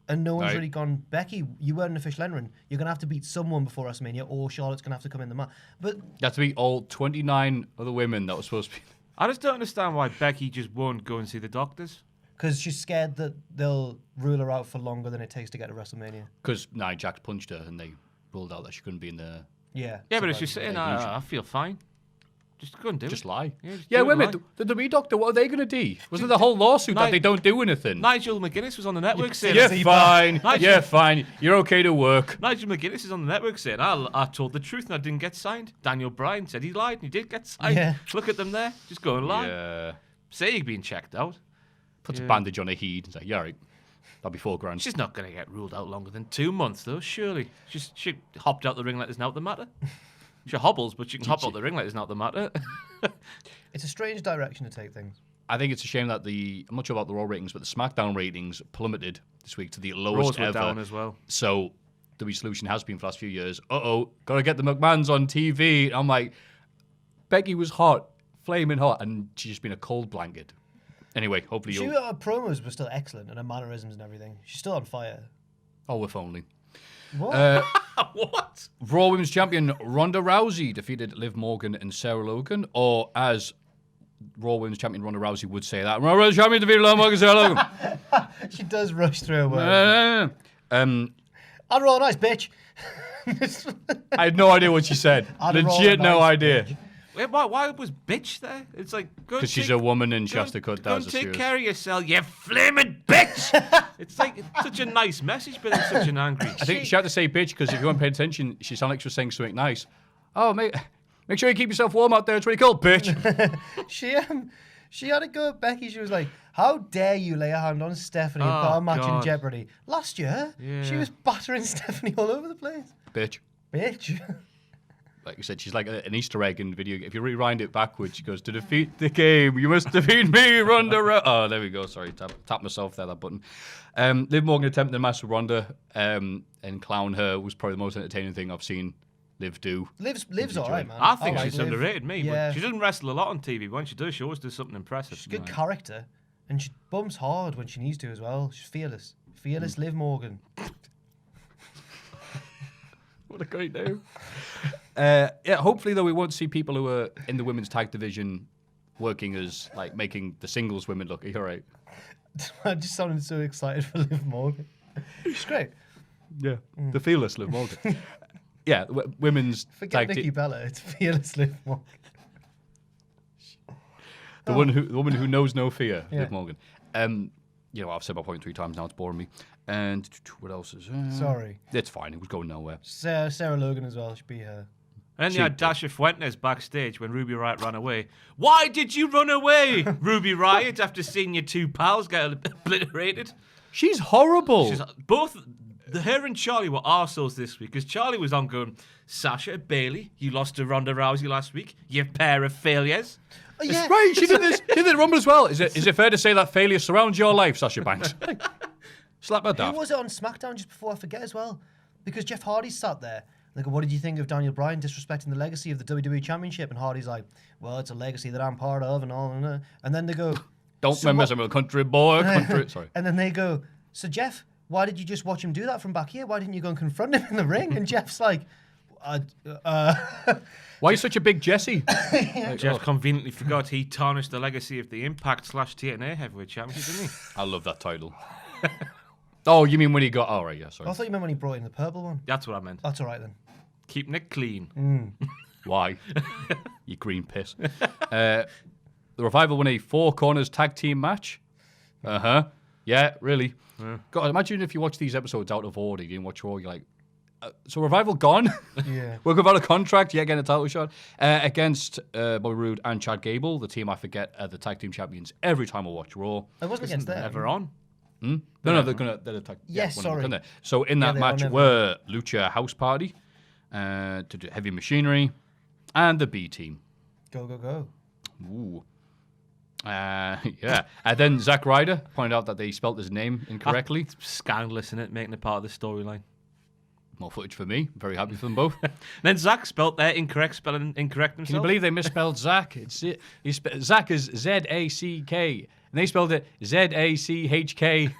And no one's Right. really gone, Becky, you weren't an official entrant. You're going to have to beat someone before WrestleMania, or Charlotte's going to have to come in the match. But That's to beat all 29 other women that were supposed to be. I just don't understand why Becky just won't go and see the doctors. because she's scared that they'll rule her out for longer than it takes to get to WrestleMania. Because Nia Jax punched her and they ruled out that she couldn't be in the. Yeah. Yeah, but if she's saying, I feel fine. Just go and do it. Just lie. Yeah, just Yeah, do wait a it, minute. The WWE doctor, what are they going to do? Wasn't the whole lawsuit that they don't do anything? Nigel McGuinness was on the network saying... You're fine. Nigel- You're fine. You're okay to work. Nigel McGuinness is on the network saying, I told the truth and I didn't get signed. Daniel Bryan said he lied and he did get signed. Yeah. Look at them there. Just go and lie. Yeah. Say you're being checked out. Puts a bandage on her head and say, yeah, right. That'll be $4,000. She's not going to get ruled out longer than 2 months, though, surely. She hopped out the ring like there's not the matter. She hobbles, but she can hop out the ring like there's not the matter. It's a strange direction to take things. I think it's a shame that I'm not sure about the Raw ratings, but the SmackDown ratings plummeted this week to the Raws lowest were ever. down as well. So the solution has been for the last few years, gotta get the McMahons on TV. And I'm like, Becky was hot, flaming hot, and she's just been a cold blanket. Anyway, hopefully Her promos were still excellent, and her mannerisms and everything. She's still on fire. Oh, if only. What? What? Raw Women's Champion Ronda Rousey defeated Liv Morgan and Sarah Logan, or as Raw Women's Champion Ronda Rousey would say that, Raw Women's Champion defeated Liv Morgan and Sarah Logan. She does rush through her words. I'd roll nice, bitch. I had no idea what she said. I'd roll Legit a no nice idea. bitch. Why was bitch there? It's like Because she's a woman and she has to cut down Go the take shoes. care of yourself, you flaming bitch! It's like it's such a nice message, but it's such an angry. I think she had to say bitch because if you weren't paying attention, she sounded like she was saying something nice. Oh, mate, make sure you keep yourself warm out there. It's what you call bitch. She had to go at Becky. She was like, "How dare you lay a hand on Stephanie and put our match in jeopardy?" Last year, she was battering Stephanie all over the place. Bitch. Like you said, she's like an Easter egg in the video. If you rewind it backwards, she goes, "To defeat the game, you must defeat me, Ronda." Oh, there we go. Sorry, tap myself there, that button. Liv Morgan attempted a match with Ronda and clown her was probably the most entertaining thing I've seen Liv do. Liv's all right, man. I think like she's Liv. underrated, me. Yeah. But she doesn't wrestle a lot on TV. But when she does, she always does something impressive. She's a good character, and she bumps hard when she needs to as well. She's fearless. Fearless Liv Morgan. What a great name. Hopefully, though, we won't see people who are in the women's tag division working as, like, making the singles women look. Are you all right? I just sounded so excited for Liv Morgan. She's great. Yeah. The fearless Liv Morgan. Yeah, women's Forget tag Nikki Bella. It's fearless Liv Morgan. The woman who knows no fear, Liv Morgan. I've said my point 3 times now. It's boring me. And what else is there? Sorry. It's fine. It was going nowhere. Sarah Logan as well should be her. And then you had Dasha Fuentes backstage when Ruby Riott ran away. Why did you run away, Ruby Riott, after seeing your 2 pals get obliterated? She's horrible. Her and Charlie were arseholes this week because Charlie was on going, Sasha, Bailey, you lost to Ronda Rousey last week, you pair of failures. Oh, yeah. Right, she did this. She did the Rumble as well. Is it fair to say that failure surrounds your life, Sasha Banks? Slap her down. Who was it on SmackDown just before I forget as well? Because Jeff Hardy sat there. Like, what did you think of Daniel Bryan disrespecting the legacy of the WWE Championship? And Hardy's like, well, it's a legacy that I'm part of and all. And then they go, don't mess with a country boy. Sorry. And then they go, so Jeff, why did you just watch him do that from back here? Why didn't you go and confront him in the ring? And Jeff's like, why are you such a big Jesse? Jeff conveniently forgot he tarnished the legacy of the Impact/TNA Heavyweight Championship, didn't he? I love that title. Oh, you mean when he got... Oh, right, yeah, sorry. I thought you meant when he brought in the purple one. That's what I meant. That's all right then. Keeping it clean. Why? You green piss. The Revival won a 4 corners tag team match. Yeah, really. God, imagine if you watch these episodes out of order, you didn't watch Raw, you're like, so Revival gone? Yeah. Work without a contract, yet getting a title shot. Against Bobby Roode and Chad Gable, the team I forget are the tag team champions every time I watch Raw. It wasn't against them. Never on. No, they're the tag. Yes, sorry. So in that they match are never were Lucha House Party, to do Heavy Machinery, and the B Team. Go. Ooh. Yeah. And then Zack Ryder pointed out that they spelt his name incorrectly. Scandalous, isn't it? Making it part of the storyline. More footage for me. Very happy for them both. Then Zack spelt their spelling incorrect himself. Can you believe they misspelled Zack? Zack is Z-A-C-K. And they spelled it Z-A-C-H-K.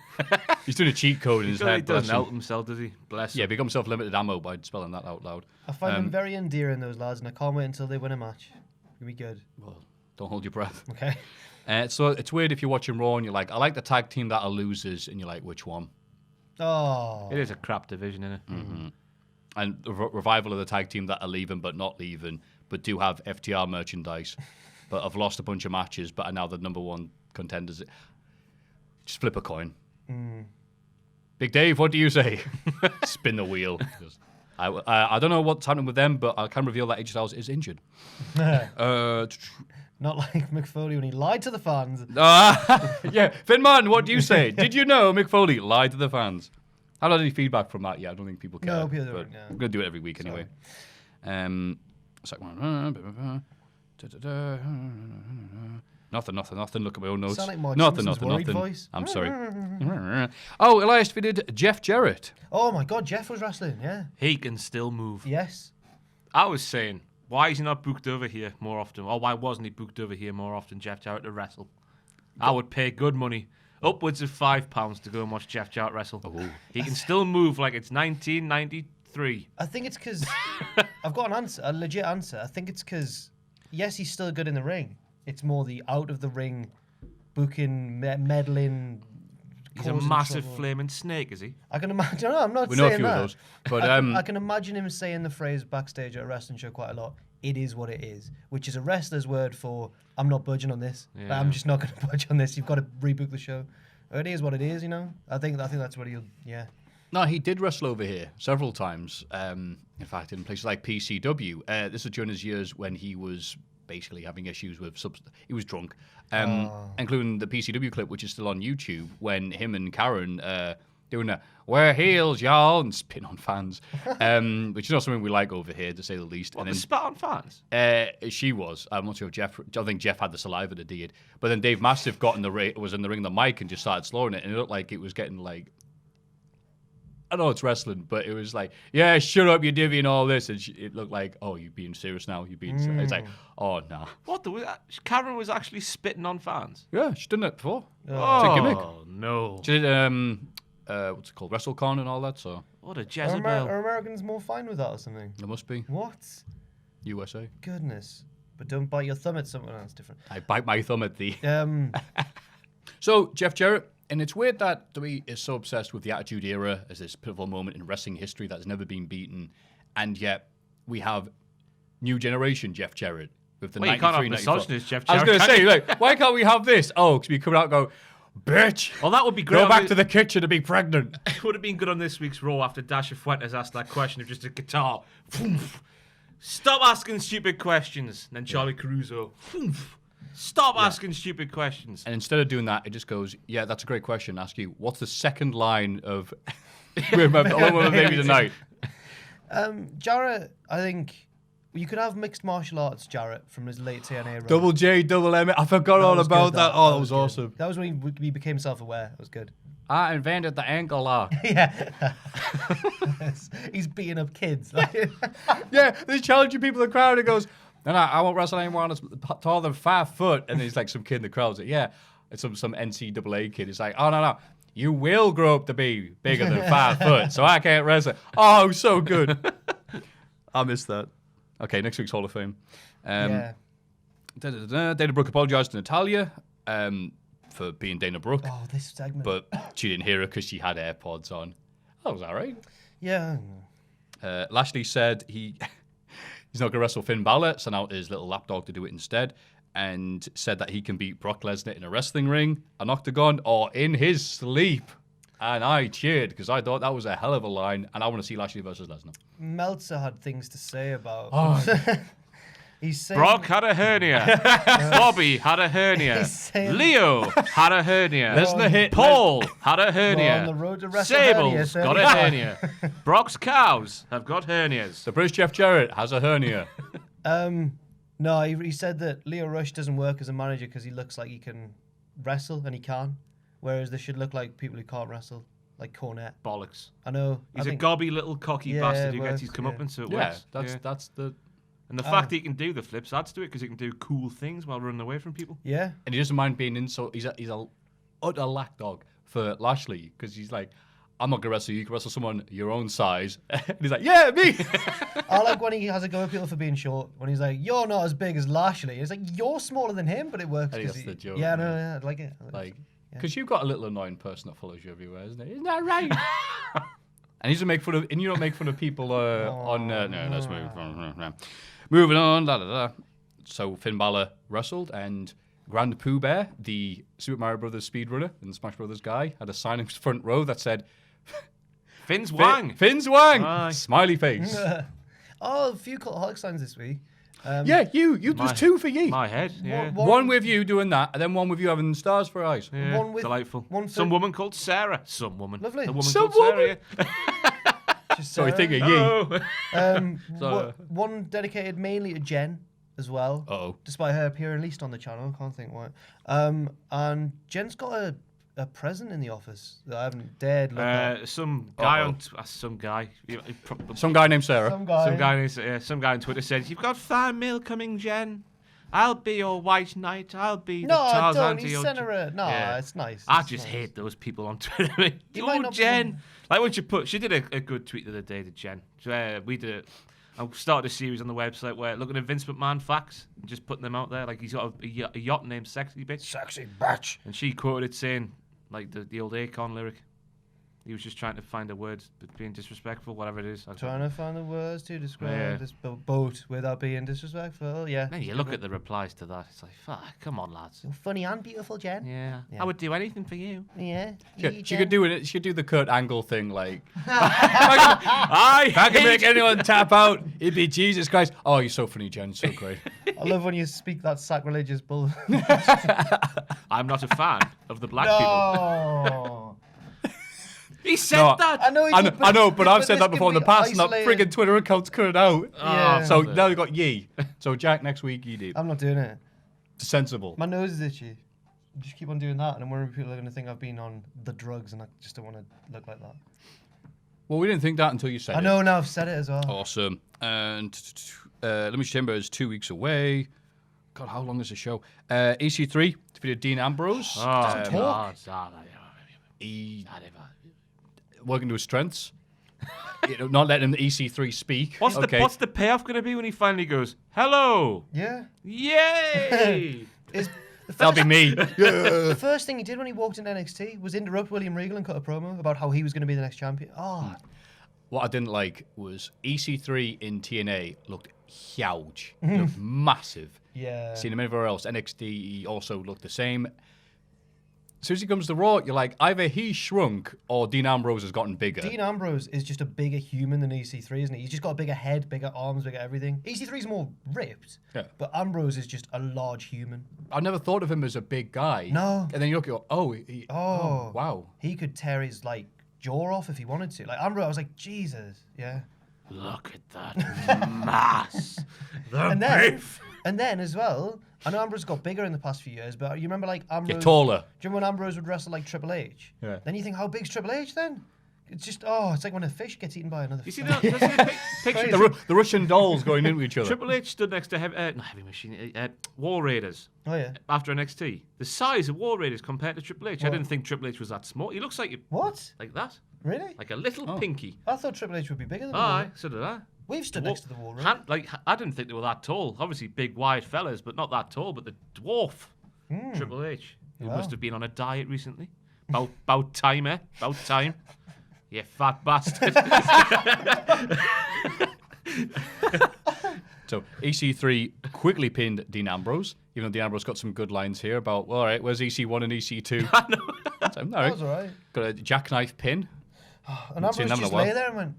He's doing a cheat code in his head. He doesn't help himself, does he? Bless him. Yeah, become self-limited ammo by spelling that out loud. I find them very endearing, those lads, and I can't wait until they win a match. It'll be good. Well, don't hold your breath. Okay. So it's weird if you're watching Raw and you're like, I like the tag team that loses, and you're like, which one? Oh. It is a crap division, isn't it? Mm-hmm. And the Revival are the tag team that are leaving but not leaving, but do have FTR merchandise, but have lost a bunch of matches, but are now the number 1 contenders. Just flip a coin. Big Dave, what do you say? Spin the wheel. I don't know what's happening with them, but I can reveal that AJ Styles is injured. Not like Mick Foley when he lied to the fans. Yeah, Finn Martin, what do you say? Did you know Mick Foley lied to the fans? I haven't had any feedback from that yet. I don't think people care. No, people don't, but yeah. I'm going to do it every week anyway. Nothing. Look at my own notes. Sound like Mark Nothing. Simpson's worried voice. I'm sorry. Oh, Elias defeated Jeff Jarrett. Oh my God, Jeff was wrestling, yeah. He can still move. Yes. I was saying, why is he not booked over here more often? Or why wasn't he booked over here more often, Jeff Jarrett, to wrestle? I would pay good money, upwards of £5 to go and watch Jeff Jarrett wrestle. Oh. He can still move like it's 1993. I think it's because I've got an answer, a legit answer. I think it's because, yes, he's still good in the ring. It's more the out of the ring, booking, meddling, He's a causing massive trouble. flaming snake, is he? I can imagine. No, I'm not We know a saying few that. of those. But I can imagine him saying the phrase backstage at a wrestling show quite a lot. It is what it is, which is a wrestler's word for I'm not budging on this. Like, I'm just not going to budge on this. You've got to rebook the show. It is what it is, you know. I think that's what he'll. Yeah. No, he did wrestle over here several times. In fact, in places like PCW. This was during his years when he was basically having issues with he was drunk, including the PCW clip, which is still on YouTube, when him and Karen doing a "we're heels, y'all" and spitting on fans, which is not something we like over here, to say the least. What, and the spat on fans? She was. I'm not sure if Jeff. I think Jeff had the saliva that did. But then Dave Mastiff got in the was in the ring, the mic, and just started slowing it, and it looked like it was getting like. I know it's wrestling, but it was like, yeah, shut up, you divvy and all this. And it looked like, oh, you're being serious now. You're being serious. It's like, oh, nah. What? Karen was actually spitting on fans? Yeah, she's done that before. Oh, It's a gimmick. no. She did, what's it called, WrestleCon and all that, so What a Are Jezebel. Americans more fine with that or something? there must be. What? USA. Goodness. But don't bite your thumb at someone else different. I bite my thumb at the... So Jeff Jarrett, and it's weird that WWE is so obsessed with the Attitude Era as this pivotal moment in wrestling history that has never been beaten, and yet we have new generation Jeff Jarrett with the Well, you can't have 93, 94. misogynist Jeff I was Jarrett, going to can say, you? like, why can't we have this? Oh, because we come out and go, bitch, Well, that would be great. go back to the kitchen to be pregnant. It would have been good on this week's Raw after Dasha Fuentes asked that question of just a guitar. Stop asking stupid questions. And then Charlie Caruso. Stop asking stupid questions. And instead of doing that, it just goes, yeah, that's a great question. Ask you, what's the second line of Alone with a Baby Tonight? Jarrett, I think you could have mixed martial arts Jarrett from his late TNA run. Double J, double M. I forgot all was about good, that. Oh, that was good. awesome. That was when he became self-aware. That was good. I invented the ankle lock. Yeah. He's beating up kids. Yeah, he's challenging people in the crowd. He goes, no, I won't wrestle anyone that's taller than 5 foot. And there's like some kid in the crowd. Like, yeah, it's some NCAA kid. He's like, oh, no. You will grow up to be bigger than 5 foot, so I can't wrestle. Oh, so good. I missed that. Okay, next week's Hall of Fame. Yeah. Dana Brooke apologized to Natalia for being Dana Brooke, Oh, this segment. but she didn't hear her because she had AirPods on. That was all right. Yeah. Lashley said he's not going to wrestle Finn Balor, sent out his little lapdog to do it instead, and said that he can beat Brock Lesnar in a wrestling ring, an octagon, or in his sleep. And I cheered because I thought that was a hell of a line, and I want to see Lashley versus Lesnar. Meltzer had things to say about. He's saying, Brock had a hernia. Bobby had a hernia. He's saying- Leo had a hernia. Lesnar hit Paul had a hernia. on the road to Sable's WrestleMania got a hernia. Brock's cows have got hernias. The British Jeff Jarrett has a hernia. No, he said that Leo Rush doesn't work as a manager because he looks like he can wrestle and he can, whereas they should look like people who can't wrestle, like Cornette. Bollocks. I know. He's I a think, gobby little cocky Yeah, bastard it who gets works, his comeuppance, so it Yeah, works. that's the... And the fact that he can do the flips adds to it because he can do cool things while running away from people. Yeah. And he doesn't mind being insult. He's a utter lapdog for Lashley because he's like, I'm not going to wrestle you. You can wrestle someone your own size. And he's like, yeah, me. I like when he has a go at people for being short. When he's like, "You're not as big as Lashley." It's like you're smaller than him, but it works. I think 'cause that's the joke, Yeah, yeah. I like it. Like, because you've got a little annoying person that follows you everywhere, isn't it? Isn't that right? And you don't make fun of people on. No, let's move on. Moving on. So Finn Balor wrestled, and Grand Pooh Bear, the Super Mario Brothers speedrunner and Smash Brothers guy, had a sign in his front row that said, Finn's Wang. Finn's Wang! Aye. Smiley face. Oh, a few Cultaholic signs this week. Yeah, you. There's 2 for ye. My head. Yeah. One with you doing that, and then one with you having stars for eyes. Yeah, One with- delightful. one for- Some woman called Sarah. Some woman. Lovely. A woman Some called woman? Sarah. Just, So we think of ye. Oh. One dedicated mainly to Jen as well. Uh-oh. Despite her appearing least on the channel, can't think why. And Jen's got a present in the office that I haven't dared look at. Some guy Uh-oh. on some guy. Some guy named Sarah. Some guy. Some guy on Twitter said, "You've got fan mail coming, Jen. I'll be your white knight. I'll be the No, Tarzan don't. to He your." sent her a. No, Yeah. it's nice. I It's just nice. hate those people on Twitter. You might Oh, not Jen. be- Like when she did a good tweet the other day to Jen. We did it. I started a series on the website where looking at Vince McMahon facts and just putting them out there. Like he's got a yacht named Sexy Bitch. Sexy bitch. And she quoted it saying, like the old Akon lyric. He was just trying to find a word, but being disrespectful, whatever it is. Trying to find the words to describe this boat without being disrespectful. Yeah. Then you look at the replies to that. It's like, fuck, come on, lads. You're funny and beautiful, Jen. Yeah. I would do anything for you. Yeah. She could do it. She could do the Kurt Angle thing, like, I I can make anyone tap out. It'd be Jesus Christ. Oh, you're so funny, Jen. So great. I love when you speak that sacrilegious bull. I'm not a fan of the black people. No. He said that. I know. I know, but I've said that before in the past, and that isolated. friggin' Twitter account's cut it out. Yeah. So now you've got ye. So Jack, next week you do. I'm not doing it. Sensible. My nose is itchy. Just keep on doing that, and I'm worried people are going to think I've been on the drugs, and I just don't want to look like that. Well, we didn't think that until you said it. I know now. I've said it as well. Awesome. And Elimination Chamber is 2 weeks away. God, how long is the show? EC3 defeated Dean Ambrose. Oh, He working to his strengths. Not letting the EC3 speak. What's the payoff going to be when he finally goes, hello? Yeah. Yay! That'll be me. The first thing he did when he walked into NXT was interrupt William Regal and cut a promo about how he was going to be the next champion. Oh. What I didn't like was EC3 in TNA looked huge. Looked massive. Yeah. Seen him everywhere else. NXT also looked the same. As soon as he comes to Raw, you're like, either he shrunk or Dean Ambrose has gotten bigger. Dean Ambrose is just a bigger human than EC3, isn't he? He's just got a bigger head, bigger arms, bigger everything. EC3's more ripped, but Ambrose is just a large human. I never thought of him as a big guy. No. And then you look at, oh, wow. He could tear his, jaw off if he wanted to. Like, Ambrose, I was like, Jesus, yeah. Look at that mass. And then, as well, I know Ambrose got bigger in the past few years, but you remember, Ambrose... Get taller. Do you remember when Ambrose would wrestle like Triple H? Yeah. Then you think, how big's Triple H then? It's just, it's like when a fish gets eaten by another You fish. see that picture? The Russian dolls going into each other. Triple H stood next to Heavy Machine, War Raiders. Oh, yeah. After NXT. The size of War Raiders compared to Triple H. I didn't think Triple H was that small. He looks like... What? Like that. Really? Like a little pinky. I thought Triple H would be bigger than Aye, so did I. We've stood next to the wall, right? I didn't think they were that tall. Obviously, big, wide fellas, but not that tall. But the dwarf, Triple H, who must have been on a diet recently. About time, eh? About time. You fat bastard. So EC3 quickly pinned Dean Ambrose, even though Dean Ambrose got some good lines here about, well, all right, where's EC1 and EC2? I know. That was all right. Got a jackknife pin. And Ambrose just lay there and went,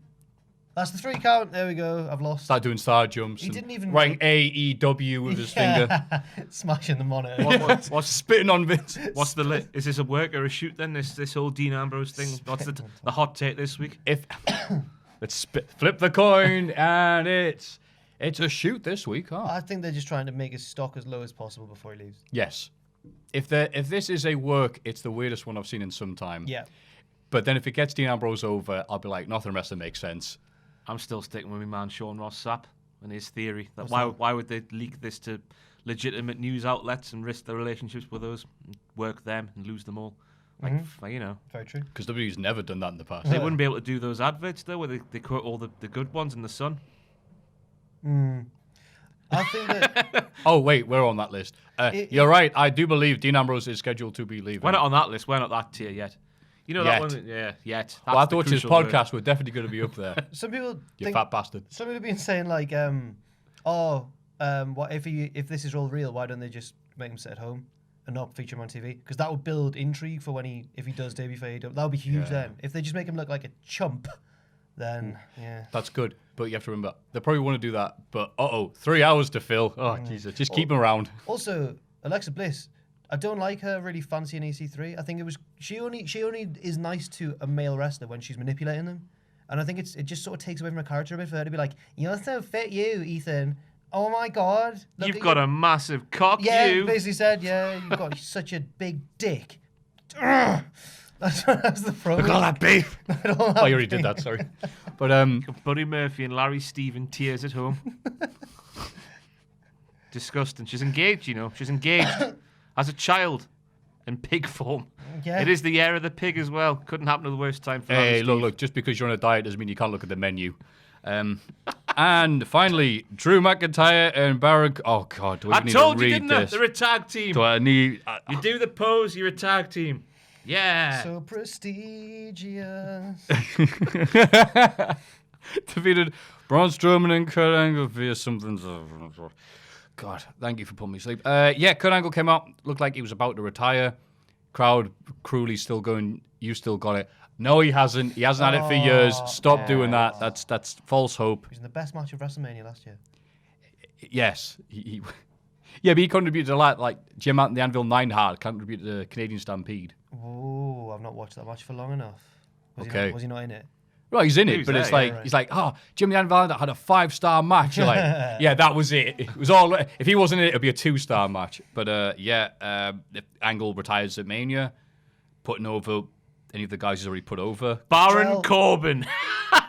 that's the 3 count. There we go. I've lost. Started doing star jumps. He didn't even... writing AEW with his finger. Smashing the monitor. What's Spitting on Vince. What's the is this a work or a shoot then? This whole Dean Ambrose thing. What's the hot take this week? Let's flip the coin, and it's a shoot this week. Huh? I think they're just trying to make his stock as low as possible before he leaves. Yes. If this is a work, it's the weirdest one I've seen in some time. Yeah. But then if it gets Dean Ambrose over, I'll be like, nothing wrestling makes sense. I'm still sticking with my man Sean Ross Sapp and his theory that why would they leak this to legitimate news outlets and risk their relationships with those, and work them and lose them all? You know. Very true. Because WWE's never done that in the past. They wouldn't be able to do those adverts though, where they quote all the good ones in the Sun. I think that... Oh, wait, we're on that list. You're right. I do believe Dean Ambrose is scheduled to be leaving. We're not on that list. We're not that tier yet. You know Yet. that one? Yeah, yet. Well, I thought his podcast were definitely going to be up there. Some people You think... fat bastard. Some people have been saying, what if this is all real, why don't they just make him sit at home and not feature him on TV? Because that would build intrigue for if he does debut for AEW. That would be huge then. If they just make him look like a chump, then, yeah. That's good. But you have to remember, they probably want to do that. But, 3 hours to fill. Oh, Jesus. Just keep him around. Also, Alexa Bliss, I don't like her really fancying EC3. I think she only is nice to a male wrestler when she's manipulating them. And I think it just sort of takes away from her character a bit for her to be like, you're so fit, you, Ethan. Oh my God. You've got a massive cock, yeah, you. basically said, you've got such a big dick. That's the problem. Look at all that beef. Oh, you already did that, sorry. But Buddy Murphy and Larry Steven tears at home. Disgusting. She's engaged, you know. She's engaged as a child in pig form. Yeah. It is the year of the pig as well. Couldn't happen at the worst time for hey, Larry Steve. look, just because you're on a diet doesn't mean you can't look at the menu. And finally, Drew McIntyre and Baron... Oh, God, do I I need told to you, read didn't I? this? They're a tag team. Do I need... You do the pose, you're a tag team. Yeah. So prestigious. Defeated Braun Strowman and Kurt Angle via something. God, thank you for putting me to sleep. Yeah, Kurt Angle came out, looked like he was about to retire. Crowd cruelly still going, you still got it. No, he hasn't. He hasn't had it for years. Stop doing that. That's false hope. He was in the best match of WrestleMania last year. Yes. Yeah, but he contributed a lot. Like Jim Out and the Anvil 9 Hard contributed to Canadian Stampede. Oh, I've not watched that match for long enough. Was he not in it? Well, he's in He it, was but there, it's yeah, like right. he's like, oh, Jim the Anvil had a 5-star match. You're like, yeah, that was it. It was all. If he wasn't in it, it'd be a 2-star match. But if Angle retires at Mania, putting over any of the guys he's already put over. Baron Corbin.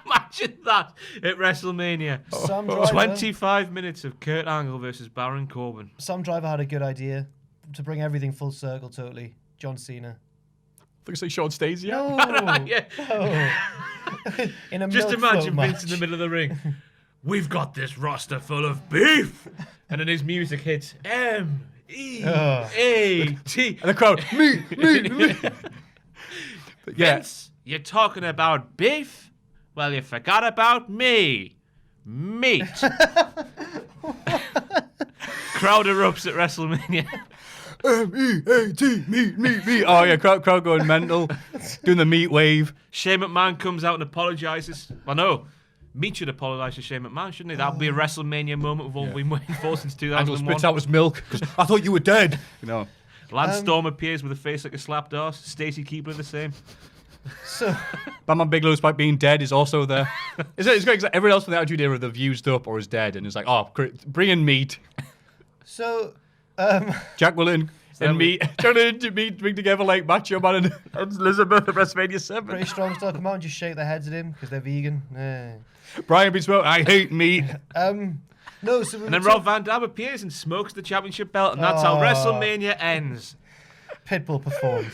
Imagine that at WrestleMania. Sam Driver, 25 minutes of Kurt Angle versus Baron Corbin. Sam Driver had a good idea to bring everything full circle. Totally, John Cena. Looks like Sean Stacey. No, Yeah. no. In a Just milk imagine float Vince in the match. middle of the ring. We've got this roster full of beef. And then his music hits M-E-A-T. And the crowd, me. But yeah, Vince, you're talking about beef? Well, you forgot about me. Meat. Crowd erupts at WrestleMania. M-E-A-T, meat. Oh yeah, crowd going mental, doing the meat wave. Shane McMahon comes out and apologizes. Well, no. Meat should apologise to Shane McMahon, shouldn't he? That would be a WrestleMania moment we've all been waiting for since Angle 2001. spits out his milk because I thought you were dead. You know, Lance Storm appears with a face like a slapped arse. Stacey Keebler the same. So, Batman Bigelow's by being dead is also there. It's great because everyone else from the Attitude Era they've used up or is dead, and it's like, oh, bring in meat. so Jack Willen and meat, trying to bring together like Macho Man and Elizabeth at WrestleMania 7. British Strong Style come out and just shake their heads at him because they're vegan. Brian B. Smoke, I hate meat. No, so And then Rob Van Dam appears and smokes the championship belt, and that's how WrestleMania ends. Pitbull performed.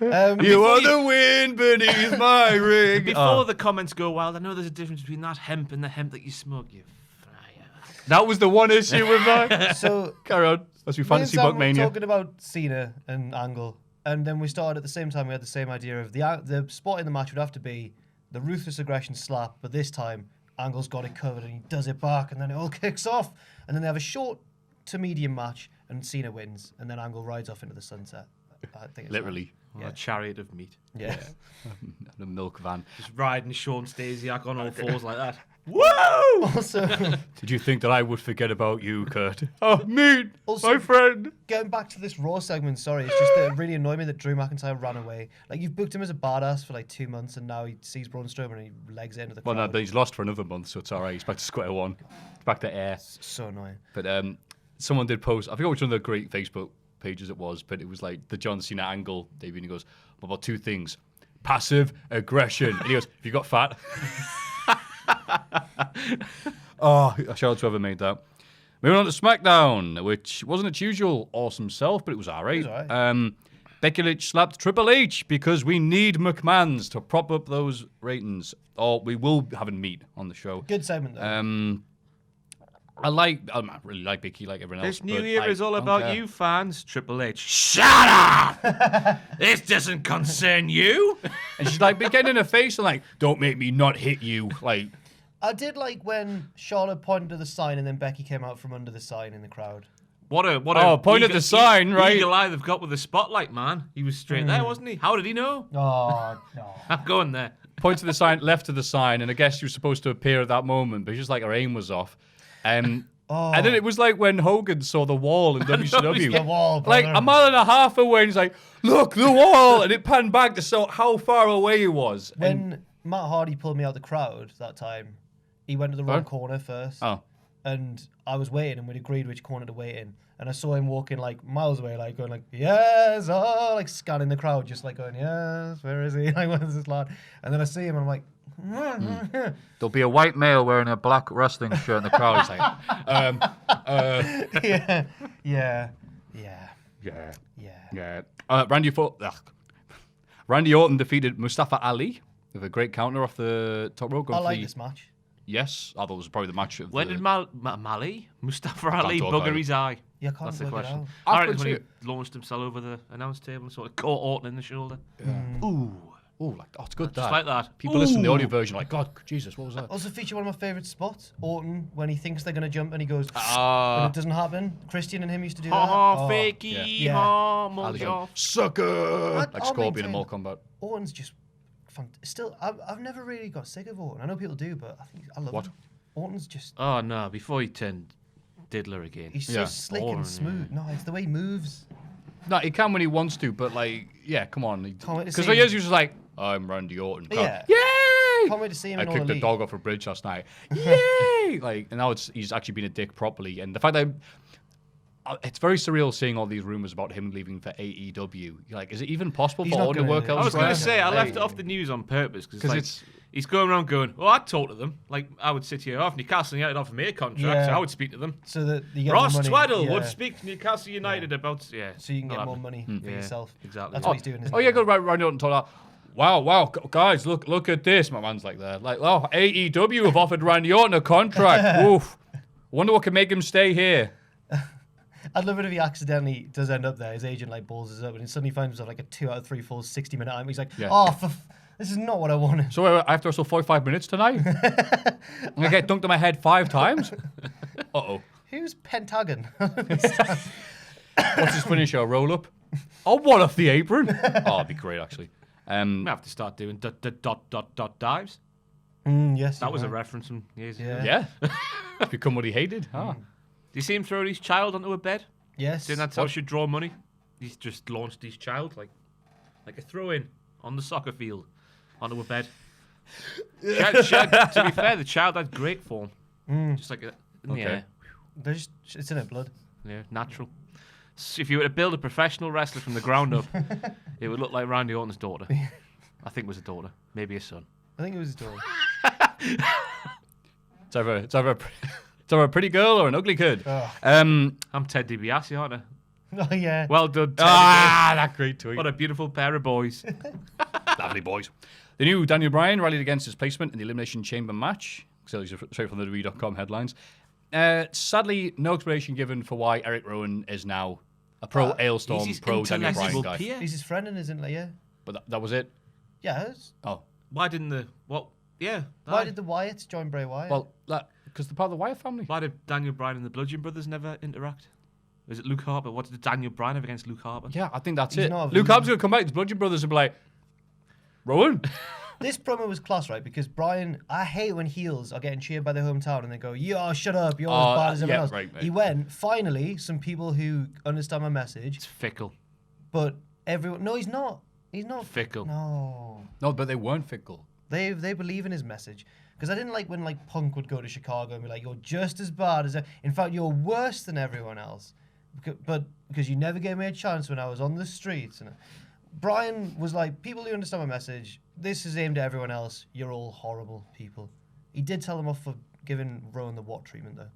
You are the wind beneath my ring. Before the comments go wild, I know there's a difference between that hemp and the hemp that you smoke, you fryer. That was the one issue with that. So Carry on. Let's be me and fantasy Sam book were mania. talking about Cena and Angle, and then we started at the same time. We had the same idea of the spot in the match would have to be the ruthless aggression slap, but this time Angle's got it covered and he does it back, and then it all kicks off, and then they have a short to medium match, and Cena wins, and then Angle rides off into the sunset. I think it's Literally. A chariot of meat. Yeah. The milk van. Just riding Sean Stasiak on all fours like that. Woo! Also, Did you think that I would forget about you, Kurt? Oh, meat, Also- my friend. getting back to this Raw segment, sorry, it's just that it really annoyed me that Drew McIntyre ran away. Like, you've booked him as a badass for like 2 months, and now he sees Braun Strowman and he legs it into the Well, crowd. no, he's lost for another month, so it's all right. He's back to square one. He's back to air. So annoying. But someone did post, I forgot which one of the great Facebook pages it was, but it was like the John Cena angle. David, and he goes, what about 2 things? Passive aggression. And he goes, have you got fat? Oh, shout out to whoever made that. Moving on to SmackDown, which wasn't its usual awesome self, but it was alright. It was alright. Becky Lynch slapped Triple H because we need McMahons to prop up those ratings. Or we will have him meet on the show. Good segment, though. I really like Becky like everyone else. This new but year I is all don't about care. you fans, Triple H. Shut up! This doesn't concern you. And she's like, getting in her face and like, don't make me not hit you. Like, I did like when Charlotte pointed to the sign and then Becky came out from under the sign in the crowd. What a point at the sign, right? Eagle eye they've got with the spotlight, man. He was straight there, wasn't he? How did he know? Oh, no. I'm going there. point to the sign, left to the sign, and I guess she was supposed to appear at that moment, but just like her aim was off. And then it was like when Hogan saw the wall in WCW. The wall, like brother. a mile and a half away, and he's like, look, the wall! And it panned back to show how far away he was. When Matt Hardy pulled me out the crowd that time, he went to the wrong corner first. Oh. And I was waiting, and we'd agreed which corner to wait in. And I saw him walking like miles away, like going like, yes, oh, like scanning the crowd, just like going, yes, where is he? Like, where's this lad? And then I see him, and I'm like, There'll be a white male wearing a black wrestling shirt in the crowd. It's like, yeah. Randy Orton defeated Mustafa Ali with a great counter off the top rope. I like this match. yes. I thought it was probably the match of When the... did Mustafa Ali talk bugger about his eye? Yeah, I can't That's the work it question. out. I After reckon when it- he launched himself over the announce table and sort of caught Orton in the shoulder. Ooh. Oh, it's good. Just like that. People listen to the Ooh. audio version like, God, Jesus, what was that? Also feature one of my favourite spots. Orton, when he thinks they're going to jump and he goes, Ah. and it doesn't happen. Christian and him used to do that. Ha ha, Oh. fakey, Yeah. ha, Ali mojo. going, sucker! Like I'll Scorpion in maintain- Mortal Kombat. Orton's just still. I've never really got sick of Orton. I know people do, but I think I love What? him. Orton's just. Oh no, before he turned diddler again. He's Yeah. so slick Orton, and smooth. No, it's the way he moves. No, he can when he wants to, but like, yeah, come on. Can't wait to Because see for years him. he was just like, I'm Randy Orton. Yeah. Yay! Can't wait to see him I in All kicked the Elite. dog off a bridge last night. Yay! Like, and now he's actually been a dick properly. And the fact that it's very surreal seeing all these rumors about him leaving for AEW. You're like, is it even possible He's for not Orton to gonna- work I I was elsewhere? going to say, I Like, left it off the news on purpose because 'Cause like, it's- he's going around going, well, I'd talk to them. Like, I would sit here off Newcastle United offered me a contract, so Yeah. I would speak to them. So that you get Ross more money. Tweddell Yeah. would speak to Newcastle United about, yeah. So you can not get more happening. money for Yeah, yourself. exactly. That's Oh, what he's doing. Isn't Oh he? yeah, go Randy Orton and talk that. Wow, guys, look at this. My man's like that. Like, oh, AEW have offered Randy Orton a contract. Oof. Wonder what can make him stay here. I'd love it if he accidentally does end up there. His agent like balls us up, and he suddenly finds himself like a 2 out of 3 falls 60-minute time. He's like, Yeah. oh, this is not what I wanted. So I have to wrestle 45 minutes tonight? I'm going to get dunked on my head 5 times? Uh-oh. Who's Pentagon? What's his finisher? A roll-up? Oh, what off the apron? Oh, that'd be great, actually. We have to start doing dot dives. Yes. That you're was a right. reference from years ago. Yeah. Yeah. It's become what he hated. Ah. Do you see him throw his child onto a bed? Yes. Saying that's how should draw money? He's just launched his child like a throw-in on the soccer field onto a bed. To be fair, the child had great form. Just like in the Okay. air. It's in her blood. Yeah, natural. So if you were to build a professional wrestler from the ground up, it would look like Randy Orton's daughter. I think it was a daughter, maybe a son. I think it was his daughter. It's either a pretty girl or an ugly kid. Oh. I'm Ted DiBiase, aren't I? Oh, yeah. Well done, Ted. That great tweet. What a beautiful pair of boys. Lovely boys. The new Daniel Bryan rallied against his placement in the Elimination Chamber match. So straight from the WWE.com headlines. Sadly, no explanation given for why Eric Rowan is now a pro Ailstorm, He's his pro Daniel Bryan intellectual guy. peer. He's his friend and isn't like, yeah. But that was it. Yeah. It's- Oh, Why didn't the what? Yeah. Why aye. did the Wyatts join Bray Wyatt? well, because they're part of the Wyatt family. Why did Daniel Bryan and the Bludgeon Brothers never interact? Was it Luke Harper? What did Daniel Bryan have against Luke Harper? Yeah, I think that's He's it. not a Luke villain. Harper's going to come back to the Bludgeon Brothers and be like, Rowan? This promo was class, right? Because Brian, I hate when heels are getting cheered by their hometown and they go, "Yo, shut up! You're as bad as everyone yeah, else." right, right. He went. Finally, some people who understand my message, It's fickle. but everyone. No, he's not. He's not Fickle. No, No, but they weren't fickle. they believe in his message. Because I didn't like when like Punk would go to Chicago and be like, "You're just as bad as. In fact, you're worse than everyone else." But because you never gave me a chance when I was on the streets. And Brian was like, "People who understand my message, this is aimed at everyone else. You're all horrible people." He did tell them off for giving Rowan the what treatment though.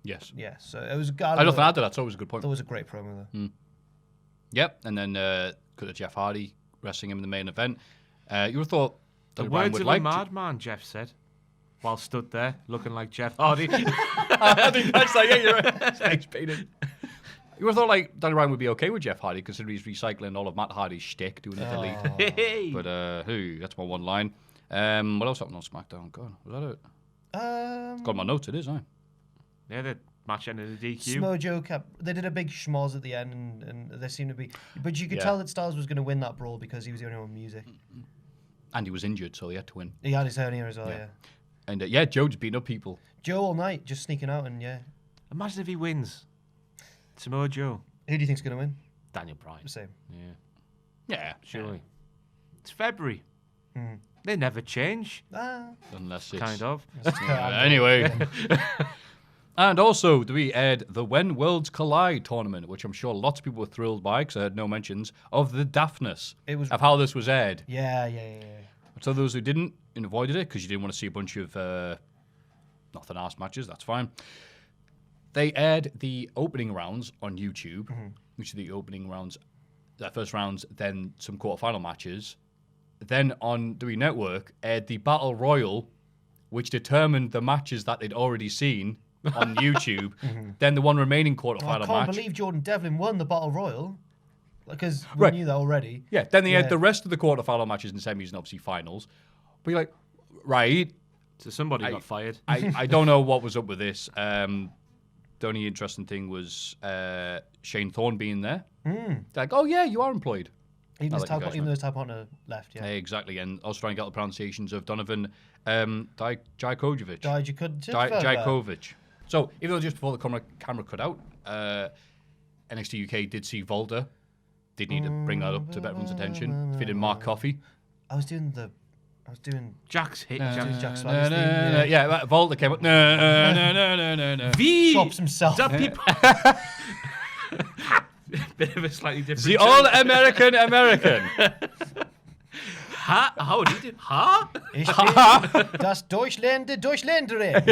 Yes. Yeah, so it was. I don't think I did that, so it was a good point. That was a great promo though. Yep, and then could have Jeff Hardy wrestling him in the main event. You would have thought The that Bryan words would of like a to- madman, Jeff said, while stood there looking like Jeff Hardy. I think that's like, yeah, you're right. Face painted. You would have thought like Daniel Bryan would be okay with Jeff Hardy considering he's recycling all of Matt Hardy's shtick doing the delete. Hey. But that's my one line. What else happened on SmackDown? God, was that it? Got my notes. It is, aye. Yeah, the match ended in a DQ. Smojo kept. They did a big schmoz at the end, and there seemed to be. But you could Yeah. tell that Styles was going to win that brawl because he was the only one with music. And he was injured, so he had to win. He had his hernia as well. Yeah. Yeah. And yeah, Joe just beating up people. Joe all night just sneaking out, and yeah. Imagine if he wins. Samoa Joe. Who do you think's going to win? Daniel Bryan. Same. Yeah, Yeah, surely. It's February. Hmm. They never change. unless it's Kind of. Anyway. And also, we aired the When Worlds Collide tournament, which I'm sure lots of people were thrilled by because I heard no mentions of the daftness of how this was aired. Yeah. So those who didn't and avoided it because you didn't want to see a bunch of nothing ass matches, that's fine. They aired the opening rounds on YouTube, which are the opening rounds, the first rounds, then some quarterfinal matches. Then on WWE Network aired the Battle Royal which determined the matches that they'd already seen on YouTube. Then the one remaining quarterfinal I can't match. believe Jordan Devlin won the Battle Royal. Because we knew that already. Yeah, then they had the rest of the quarterfinfinal matches and semis and obviously finals. But you're like, right. So somebody got fired. I don't know what was up with this. The only interesting thing was Shane Thorne being there. They're like, oh yeah, you are employed. Even though Ty Hunter left, yeah. Exactly, and I was trying to get the pronunciations of Donovan Dijakovic. Dijakovic. So, even though just before the camera cut out, NXT UK did see Volta. Did need to bring that up to everyone's attention. Defeated Mark Coffey. I was doing Jack's hit. Jack's Swagger's theme. Yeah, Volta came up. No. V chops himself. Bit of a slightly different. The all-American American. How did it? Huh? Ich bin das Deutschländerin.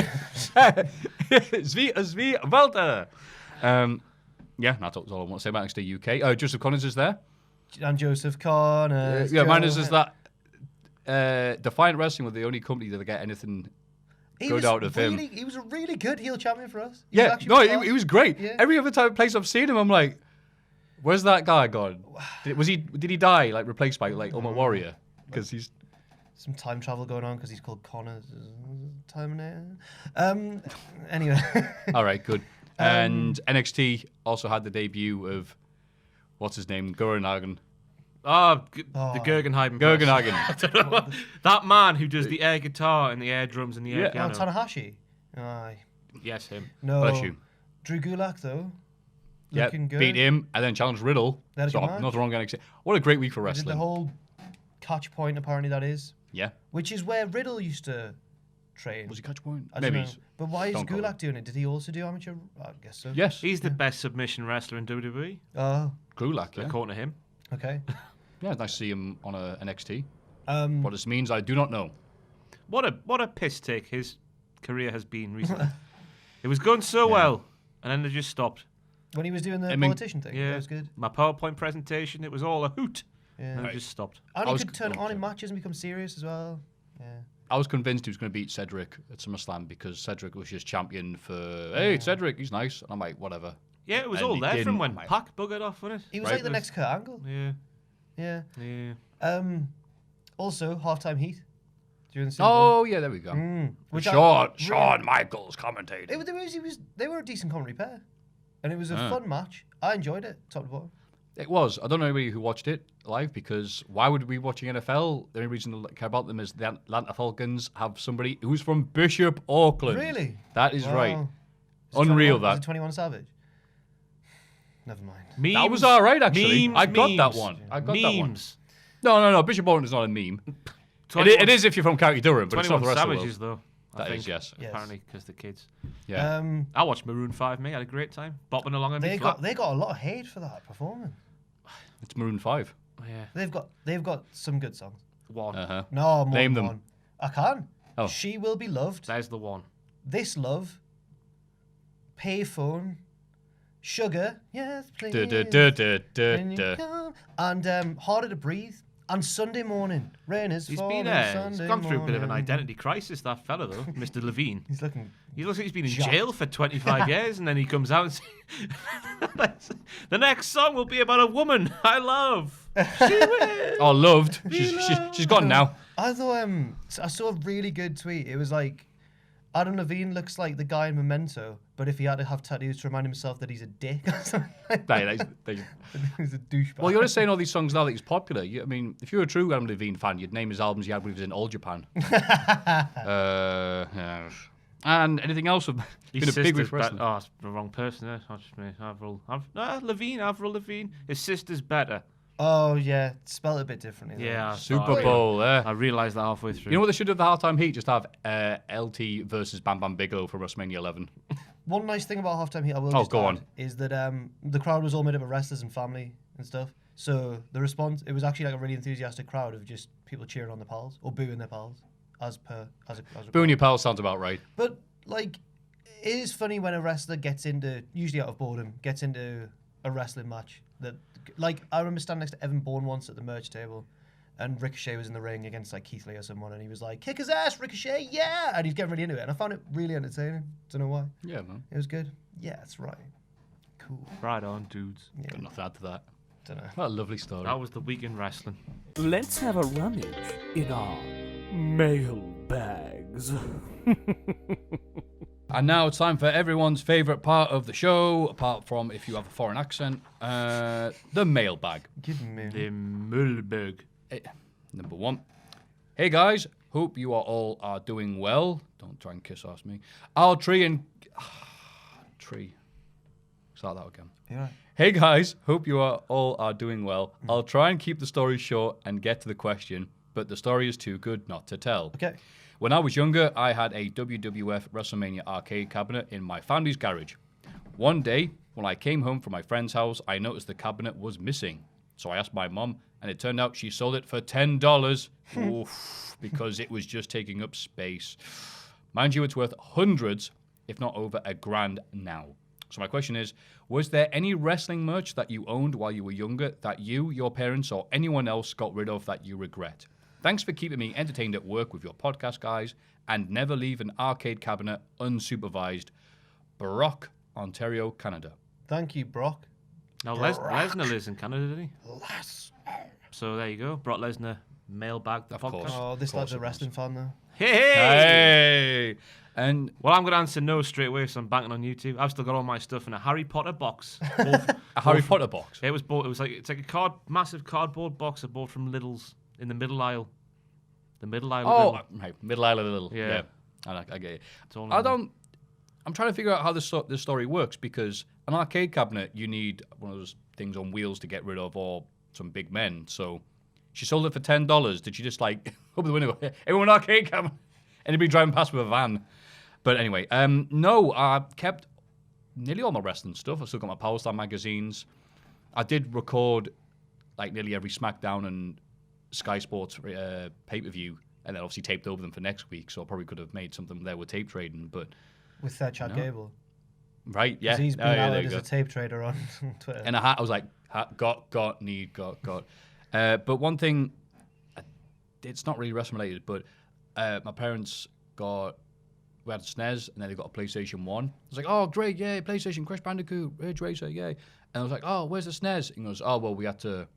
Zvi Volta. Yeah, that's all I want to say about NXT UK. Joseph Connors is there. And Joseph Connors. Mine is that Defiant Wrestling were the only company that get anything good out of him. He was a really good heel champion for us. He was great. Yeah. Every other place I've seen him, I'm like, where's that guy gone? Did he die, like replaced by like Ultimate Warrior? Because he's some time travel going on because he's called Connors. Terminator. Anyway. All right, good. And NXT also had the debut of what's his name, Gurrenhagen. The Guggenheim. Guggenhagen. That man who does the air guitar and the air drums and the air piano. Tanahashi. Aye. Yes, him. No. Bless you. Drew Gulak though. Yeah, Looking good. beat him and then challenged Riddle. So nothing wrong with NXT. What a great week for wrestling. The whole catch point apparently that is. Yeah. Which is where Riddle used to train. Was he catch point? I don't know. But why is Gulak doing it? Did he also do amateur? I guess so. Yes. He's the best submission wrestler in WWE. Oh. Gulak, yeah. According to him. Okay. Yeah, nice to see him on a NXT. What this means, I do not know. What a piss take his career has been recently. It was going so well, and then they just stopped. When he was doing the politician thing, that was good. My PowerPoint presentation, it was all a hoot. Yeah. And it just stopped. And he could turn it on in matches and become serious as well. Yeah. I was convinced he was going to beat Cedric at SummerSlam because Cedric was just champion for, hey, Cedric, he's nice. And I'm like, whatever. Yeah, it was all there from when Pac buggered off, wasn't it? He was like the next Kurt Angle. Yeah. Also, halftime heat during the Super Oh, Bowl. yeah, there we go. Shawn Michaels commentated. They were a decent comedy pair. And it was a fun match. I enjoyed it, top to bottom. It was. I don't know anybody who watched it live because why would we be watching NFL? The only reason to care about them is the Atlanta Falcons have somebody who's from Bishop Auckland. Really? That is right. Unreal, that. Is it 21 Savage? Never mind. Memes, that was all right, actually. Memes, I got that one. I got that one. Memes. No. Bishop Auckland is not a meme. It is if you're from County Durham, but it's not the rest Savages, of the world. though. That is, yes. Apparently, because the kids. Yeah. I watched Maroon 5, mate. I had a great time. Bopping along in they got a lot of hate for that performance. It's Maroon 5. Yeah. They've got some good songs. One. Uh-huh. No, more Name than them. one. I can. Oh. She Will Be Loved. There's the one. This Love. Payphone. Sugar. Yes, please. And Harder to Breathe. And Sunday Morning. Rain is falling. He's gone through a bit of an identity crisis, that fella, though, Mr. Levine. He's looking. He looks like he's been in jail for 25 years, and then he comes out and says, the next song will be about a woman I love. She will. Oh, loved. She's gone now. I thought I saw a really good tweet. It was like, Adam Levine looks like the guy in Memento, but if he had to have tattoos to remind himself that he's a dick or something like that. He's a douchebag. Well, you're just saying all these songs now that he's popular. I mean, if you were a true Adam Levine fan, you'd name his albums he had when he was in All Japan. And anything else? It's been a big week for wrestling. Oh, it's the wrong person there. That's just me. Avril Levine. His sister's better. Oh, yeah. Spelled a bit differently. Yeah. Super Bowl, I realised that halfway through. You know what they should do at the halftime heat? Just have LT versus Bam Bam Bigelow for WrestleMania 11. One nice thing about halftime heat I will just add is that the crowd was all made up of wrestlers and family and stuff. So the response, it was actually like a really enthusiastic crowd of just people cheering on the pals or booing their pals as a Booing your pals sounds about right. But like, it is funny when a wrestler gets into, usually out of boredom, gets into a wrestling match that, like, I remember standing next to Evan Bourne once at the merch table, and Ricochet was in the ring against like Keith Lee or someone, and he was like, "Kick his ass, Ricochet, yeah!" And he's getting really into it, and I found it really entertaining. Don't know why. Yeah, man. It was good. Yeah, that's right. Cool. Right on, dudes. Yeah. Got nothing to add to that. Don't know. What a lovely story. That was the week in wrestling. Let's have a rummage in our mailbags. And now it's time for everyone's favourite part of the show, apart from if you have a foreign accent, the mailbag. Give me. The Mailbag. Number 1. Hey guys, hope you all are doing well. Don't try and kiss ass me. I'll tree. Start that again. Yeah. Hey guys, hope you all are doing well. I'll try and keep the story short and get to the question, but the story is too good not to tell. Okay. When I was younger, I had a WWF WrestleMania arcade cabinet in my family's garage. One day, when I came home from my friend's house, I noticed the cabinet was missing. So I asked my mom, and it turned out she sold it for $10. Oof, because it was just taking up space. Mind you, it's worth hundreds, if not over $1,000 now. So my question is, was there any wrestling merch that you owned while you were younger that you, your parents, or anyone else got rid of that you regret? Thanks for keeping me entertained at work with your podcast, guys, and never leave an arcade cabinet unsupervised. Brock, Ontario, Canada. Thank you, Brock. Now, Lesnar lives in Canada, did he? So there you go. Brock Lesnar, Mailbag, the Of podcast. course. Oh, this Of course lad's a it wrestling fan now. Hey! Hey! And Well, I'm going to answer no straight away, so I'm banking on YouTube. I've still got all my stuff in a Harry Potter box. a Harry Potter box. It was bought. It's like a massive cardboard box I bought from Lidl's in the middle aisle. The middle aisle. Oh, of Lidl. right. Middle Isle of Little. Yeah. I get it. It's all in I there. don't. I'm trying to figure out how this story works because an arcade cabinet, you need one of those things on wheels to get rid of or some big men. So she sold it for $10. Did she just like open the window? Everyone arcade cabinet. Anybody driving past with a van? But anyway, no, I kept nearly all my wrestling stuff. I still got my Power Star magazines. I did record like nearly every SmackDown and Sky Sports pay-per-view, and then obviously taped over them for next week. So I probably could have made something there with tape trading, but With Chad Gable. right, yeah. 'Cause he's been Oh, yeah, there outed you as go. a tape trader on Twitter. And I was like, got. But one thing, it's not really wrestling related, but my parents we had a SNES, and then they got a PlayStation 1. I was like, oh, great, yay, PlayStation, Crash Bandicoot, Ridge Racer, yay. And I was like, oh, where's the SNES? And he goes, oh, well, we had to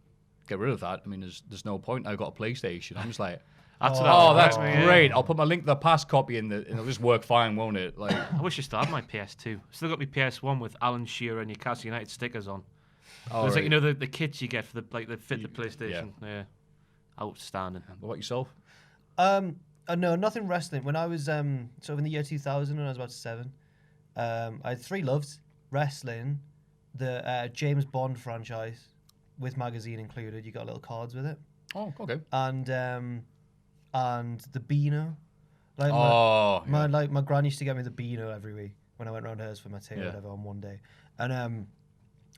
get rid of that. I mean, there's no point. I got a PlayStation. I'm just like, That's that's yeah. great. I'll put my link to the past copy and it'll just work fine, won't it? Like, I wish I still had my PS2. Still got my PS1 with Alan Shearer and Newcastle United stickers on. oh, It's like, right. you know, the kits you get for that fit the PlayStation. Yeah. Outstanding. What about yourself? No, nothing wrestling. When I was sort of in the year 2000, when I was about 7, I had 3 loves: wrestling, the James Bond franchise, with magazine included. You got little cards with it, Oh, okay. and the Beano. Like my gran used to get me the Beano every week when I went round hers for my tea or whatever on one day, and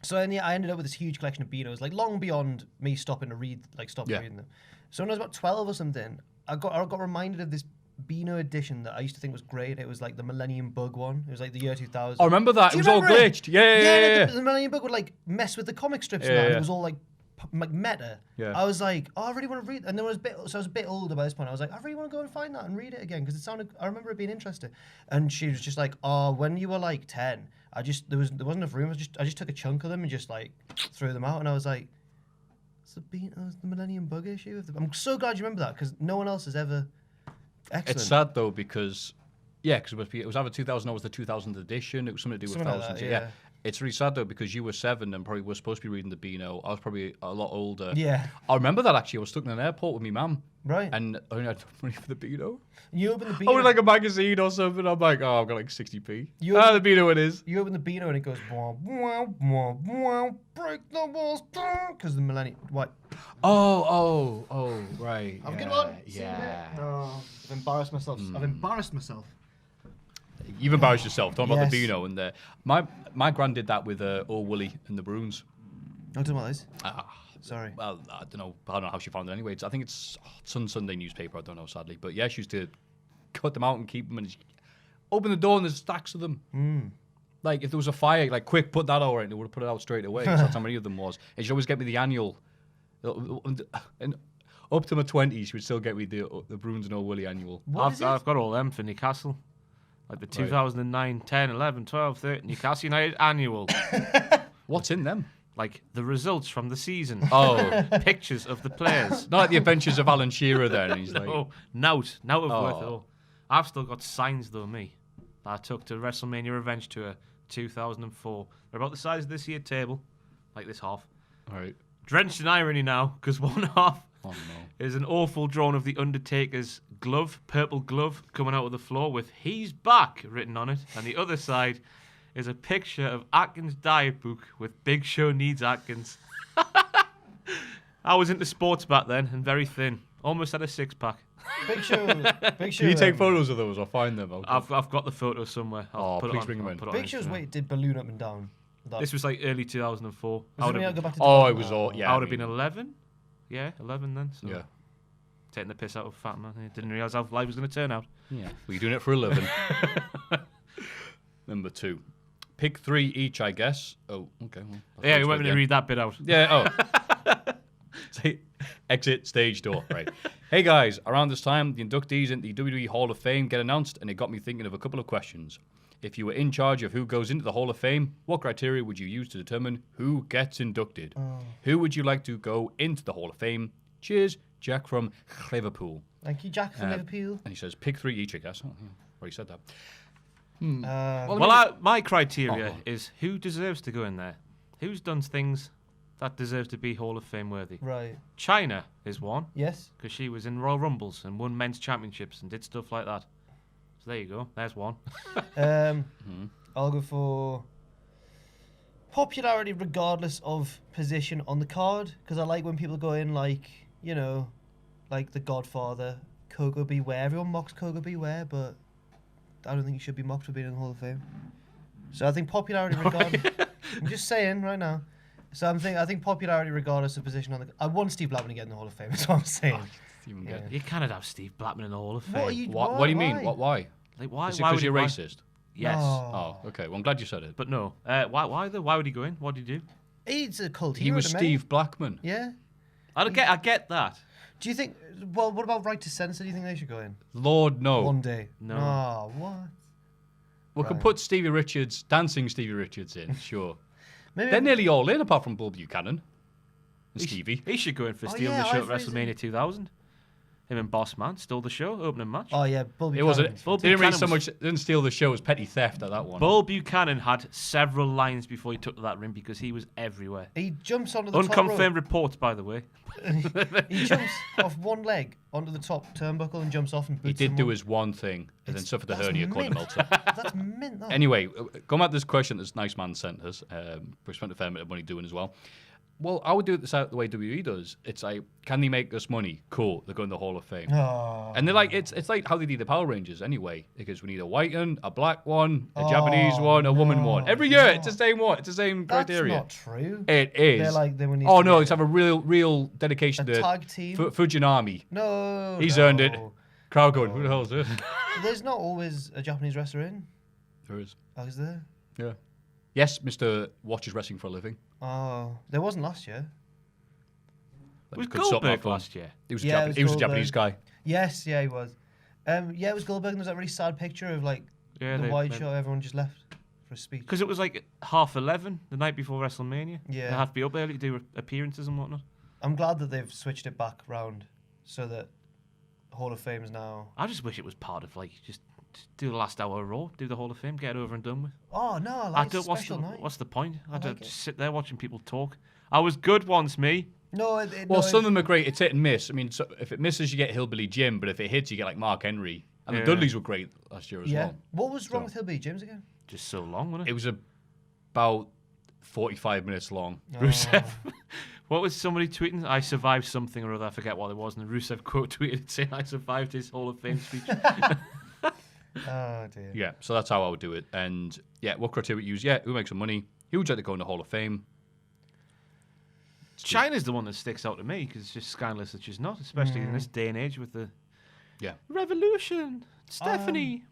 so I ended up with this huge collection of Beanos, like long beyond me stopping to read, reading them. So when I was about 12 or something, I got reminded of this Beano edition that I used to think was great. It was like the Millennium Bug one. It was like the year 2000. I remember that. Do It you was all remember it? glitched. Yeah. The Millennium Bug would like mess with the comic strips and Yeah, that. yeah. It was all like meta. Yeah. I was like, oh, I really want to read. And then I was a bit older by this point. I was like, I really want to go and find that and read it again because I remember it being interesting. And she was just like, oh, when you were like 10, there wasn't enough room. I just took a chunk of them and just like threw them out. And I was like, it's the Millennium Bug issue. I'm so glad you remember that because no one else has ever. Excellent. It's sad though because it was either 2000 or was the 2000 edition. It was something to do with Something like thousands. that, Yeah. yeah. It's really sad though because you were 7 and probably were supposed to be reading the Beano. I was probably a lot older. Yeah. I remember that actually. I was stuck in an airport with my mum. Right. And I only had money for the Beano. You open the I Beano. wanted like a magazine or something. I'm like, oh, I've got like 60p. You- The Beano it is. You open the Beano and it goes, wah, wah, wah, wah, break the walls down, because the Millennium. What? Oh, right. Have a yeah, good one. Yeah. No, I've embarrassed myself. I've embarrassed myself. You've embarrassed yourself. Talking about the Yes. Beano and my gran did that with All Woolly and the Bruins. I don't know what this. Ah, Sorry. well, I don't know how she found it anyway. I think it's Sunday newspaper. I don't know, sadly. But yeah, she used to cut them out and keep them and open the door and there's stacks of them. Like if there was a fire, like quick, put that out and it would have put it out straight away. 'Cause that's how many of them was. And she'd always get me the annual. And up to my 20s, would still get me the Bruins and Old Willie annual. I've got all them for Newcastle. Like the 2009, 10, 11, 12, 13 Newcastle United annual. What's in them? Like the results from the season. Oh, Pictures of the players. not like the adventures of Alan Shearer then. He's like, No, nout of worth at all. I've still got signs though, me, that I took to WrestleMania Revenge Tour 2004. They're about the size of this here table, like this half. all right. Drenched in irony now, because one half Oh, no. is an awful drawing of the Undertaker's glove, purple glove, coming out of the floor with "He's back" written on it, and the other side is a picture of Atkins' diet book with "Big Show needs Atkins." I was into sports back then and very thin, almost had a six-pack. Big Show. Can you take photos of those or find them? I've got the photo somewhere. I'll put it please on, bring them I'll in. put it on Big Show's Instagram. weight did balloon up and down. This was like early 2004. Was it when I go back to Oh, Dubai? it was all, yeah. I would have been 11. Yeah, 11 then. So Yeah. taking the piss out of fat man. I didn't realise how life was going to turn out. Yeah. Well, you're doing it for a living. Number 2. Pick 3 each, I guess. Oh, okay. Well, Yeah, you want me to read that bit out? Yeah, oh. Say, exit stage door. Right. Hey, guys. Around this time, the inductees into the WWE Hall of Fame get announced, and it got me thinking of a couple of questions. If you were in charge of who goes into the Hall of Fame, what criteria would you use to determine who gets inducted? Who would you like to go into the Hall of Fame? Cheers, Jack from Liverpool. Thank you, Jack from Liverpool. And he says, pick 3 each, I guess. Oh, yeah. Already said that. My criteria is who deserves to go in there. Who's done things that deserves to be Hall of Fame worthy. Right. China is one. Yes. Because she was in Royal Rumbles and won men's championships and did stuff like that. So there you go. There's one. I'll go for popularity regardless of position on the card, because I like when people go in like, you know, like The Godfather, Coco Beware. Everyone mocks Coco Beware, but I don't think he should be mocked for being in the Hall of Fame. So I think popularity regardless. I'm just saying right now. So I think popularity regardless of position on the. I want Steve Blackman to get in the Hall of Fame. That's what I'm saying. Yeah. You cannot have Steve Blackman in the Hall of Fame. What are you? What do you mean? Why? Like, why? Is it why because would you're he, racist? Yes. Oh, okay. Well, I'm glad you said it. But no. Why though? Why would he go in? What did he do? He's a cult He hero was to me. Steve Blackman. Yeah. I get that. Do you think? Well, what about Right to Censor? Do you think they should go in Lord, no. one day? No. Oh, what? We could put Stevie Richards, dancing Stevie Richards in, sure. Maybe They're nearly all in, apart from Bull Buchanan and Stevie. He should go in for Oh, stealing yeah, the show I've at raised WrestleMania 2000. Him and Boss Man stole the show, opening match. Oh yeah, Bull It wasn't. Bull They didn't really so Buchanan much. Didn't steal the show. It was petty theft at that one. Bull Buchanan had several lines before he took to that ring because he was everywhere. He jumps onto the top Unconfirmed reports, by the way. rope. He jumps off one leg onto the top turnbuckle and jumps off and boots He did do someone. his one thing and then It's- suffered the that's hernia according to mint. Meltzer. That's mint. That. Anyway, going back to this question this nice man sent us, we spent a fair bit of money doing as well. Well, I would do it the way WWE does. It's like, can they make us money? Cool, they're going to the Hall of Fame. Oh. And they're like, it's like how they do the Power Rangers anyway, because we need a white one, a black one, a Japanese one, a woman one. Every year, it's the same one. It's the same That's criteria. not true. It is. They're like they would need. Oh to no, be let's have a real dedication a to tag team. Fujinami. No, He's no. earned it. Crowd going, who the hell is this? There's not always a Japanese wrestler in. There is. Oh, is there? Yeah. Yes, Mr. watches wrestling for a living. Oh, there wasn't last year. That Was could stop my Goldberg phone. last year? He was, Yeah, it was he was a Goldberg. Japanese guy. Yes, yeah, he was. Yeah, it was Goldberg. And there was that really sad picture of like Yeah, the they- wide they- shot. Everyone just left for a speech. Because it was like 11:30 the night before WrestleMania. Yeah. They have to be up early to do appearances and whatnot. I'm glad that they've switched it back round so that Hall of Fame is now. I just wish it was part of like just do the last hour of Raw, do the Hall of Fame, get it over and done with. Oh no, I I like don't. special night. What's the point? I like don't it. just sit there watching people talk. I was good once, me. No, Well, some of them are great. It's hit and miss. I mean, so if it misses, you get Hillbilly Jim, but if it hits, you get like Mark Henry. And Yeah. the Dudleys were great last year as Yeah. well. What was wrong So- with Hillbilly James again? Just so long, wasn't It it? was about 45 minutes long. Rusev. What was somebody tweeting? I survived something or other. I forget what it was. And Rusev quote tweeted saying, "I survived his Hall of Fame speech." Oh dear. Yeah, so that's how I would do it. And yeah, what criteria would you use? Yeah, who makes some money? Who would you like to go in the Hall of Fame? China's the one that sticks out to me because it's just scandalous that she's not, especially in this day and age with the Yeah. revolution. Stephanie.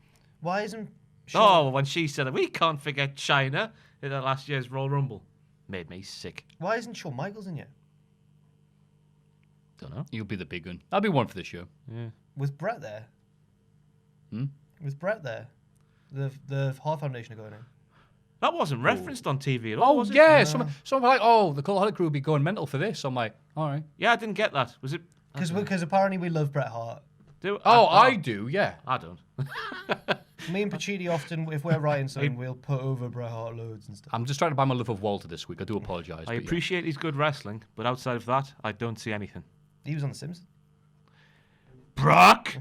Why isn't? Oh, when she said, "We can't forget China" in that last year's Royal Rumble, made me sick. Why isn't Shawn Michaels in yet? Don't know. You'll be the big one. That'll be one for the show. With Brett there. With Brett there. The Heart Foundation are going in. That wasn't referenced on TV at all, was it? Yeah. Some like, the Cultaholic crew will be going mental for this. I'm like, all right. Yeah, I didn't get that. Was it? Because apparently we love Bret Hart. I do, yeah. I don't. Me and Pachidi often, if we're writing something, we'll put over Bret Hart loads and stuff. I'm just trying to buy my love of Walter this week. I do apologise. I appreciate he's good wrestling, but outside of that, I don't see anything. He was on The Simpsons. Brock!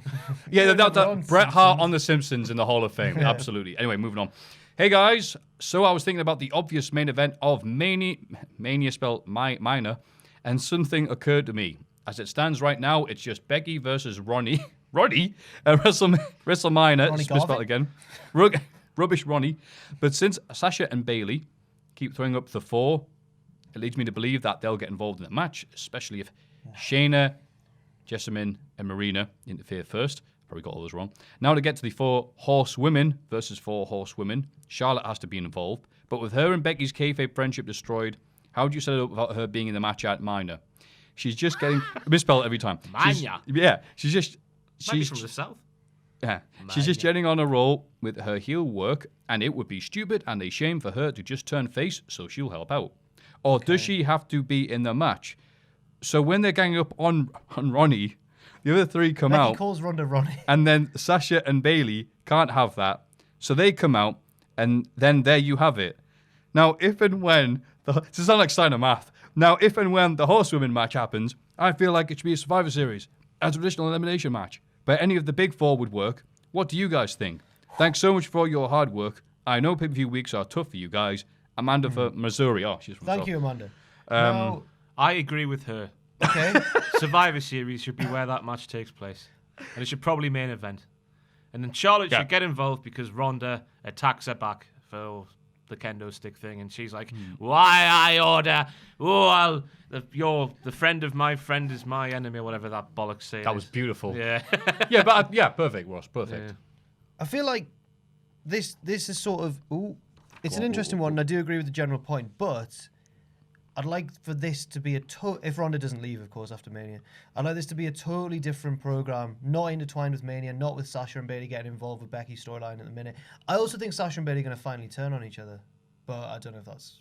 Yeah, that Bret Hart on The Simpsons in the Hall of Fame. Absolutely. Anyway, moving on. Hey, guys. So I was thinking about the obvious main event of Mania spelled minor, and something occurred to me. As it stands right now, it's just Becky versus Ronnie at WrestleMania. Misspelled again. Rubbish Ronnie. But since Sasha and Bayley keep throwing up the 4, it leads me to believe that they'll get involved in the match, especially if Shayna, Jessamine, and Marina interfere first. Probably got all those wrong. Now to get to the 4 horsewomen versus 4 horsewomen, Charlotte has to be involved. But with her and Becky's kayfabe friendship destroyed, how would you set it up without her being in the match at Minor? She's just getting misspelled every time. She's from the south. Yeah, she's just getting on a roll with her heel work, and it would be stupid and a shame for her to just turn face, so she'll help out. Or does she have to be in the match? So when they're ganging up on Ronnie, the other 3 come Becky out. calls Ronda Ronnie. And then Sasha and Bayley can't have that, so they come out, and then there you have it. Now, if and when this sounds like Steiner math. Now, if and when the horsewomen match happens, I feel like it should be a Survivor Series, a traditional elimination match. But any of the big 4 would work. What do you guys think? Thanks so much for your hard work. I know pay-per-view weeks are tough for you guys. Amanda for Missouri. Oh, she's from Thank South. you, Amanda. I agree with her. Okay. Survivor Series should be where that match takes place. And it should probably main event. And then Charlotte should get involved because Ronda attacks her back for the kendo stick thing, and she's like, "Why I order? Oh, the friend of my friend is my enemy," or whatever that bollocks saying. That was beautiful. Yeah, perfect, Ross, perfect. Yeah. I feel like this is sort of it's an interesting one, and I do agree with the general point, but I'd like for this to be if Ronda doesn't leave, of course, after Mania, I'd like this to be a totally different program, not intertwined with Mania, not with Sasha and Bayley getting involved with Becky's storyline at the minute. I also think Sasha and Bayley are going to finally turn on each other, but I don't know if that's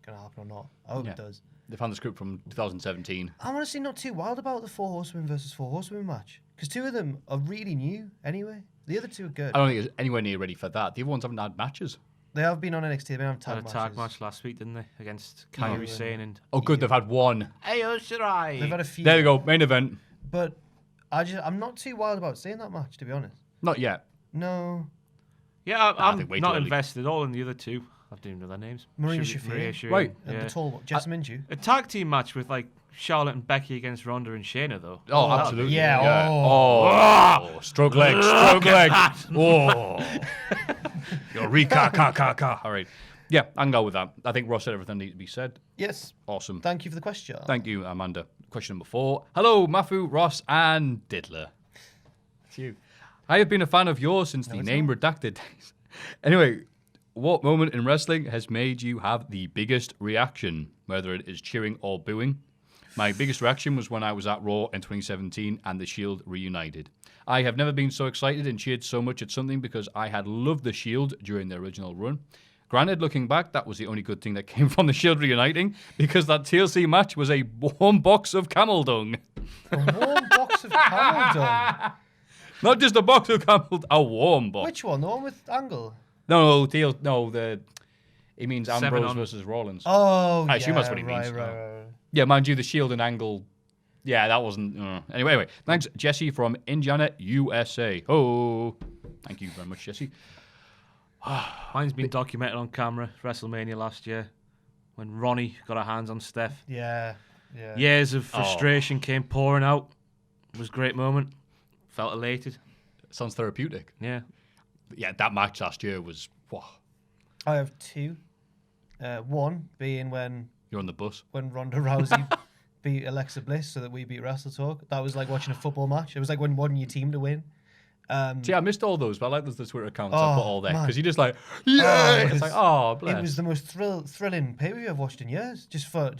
going to happen or not. I hope it does. They found the script from 2017. I'm honestly not too wild about the 4 horsewomen versus 4 horsewomen match, because 2 of them are really new anyway. The other 2 are good. I don't think it's anywhere near ready for that. The other ones haven't had matches. They have been on NXT. They've been on had a tag match last week, didn't they? Against Kairi Sane and... Oh, good. They've had one. Ayo Shirai. They've had a few. There you go. Main event. But I'm not too wild about seeing that match, to be honest. Not yet. No. Yeah, I'm way not too early. invested at all in the other 2. I don't even know their names. Maria Shafir. Shafir. Right. And the tall one, Jessamine Ju. A tag team match with like Charlotte and Becky against Ronda and Shayna, though. Oh, absolutely. Yeah. Oh, stroke leg. Oh. Eureka. All right. Yeah, I can go with that. I think Ross said everything needs to be said. Yes. Awesome. Thanking you for the question. Thank you, Amanda. Question number 4. Hello, Maffew, Ross, and Diddler. It's you. I have been a fan of yours since the name redacted days. Anyway, what moment in wrestling has made you have the biggest reaction, whether it is cheering or booing? My biggest reaction was when I was at Raw in 2017 and The Shield reunited. I have never been so excited and cheered so much at something because I had loved The Shield during the original run. Granted, looking back, that was the only good thing that came from The Shield reuniting because that TLC match was a warm box of camel dung. A warm box of camel dung. Not just a box of camel, a warm box. Which one? The one with Angle? It means Ambrose versus Rollins. Oh, I assume that's what he means. Right. Yeah, mind you, the Shield and Angle. Yeah, that wasn't. Anyway. Thanks, Jesse from Indiana, USA. Oh, thank you very much, Jesse. Mine's been documented on camera. WrestleMania last year when Ronnie got her hands on Steph. Yeah. Years of frustration came pouring out. It was a great moment. Felt elated. Sounds therapeutic. Yeah. Yeah, that match last year was. Whoa. I have 2. One being when You're on the bus. When Ronda Rousey beat Alexa Bliss so that we beat Wrestle Talk. That was like watching a football match. It was like when wanting your team to win. See, I missed all those, but I like the Twitter accounts I put all there. Man. Because you're just like, yeah! It's like, bless. It was the most thrilling pay-per-view I've watched in years. Just for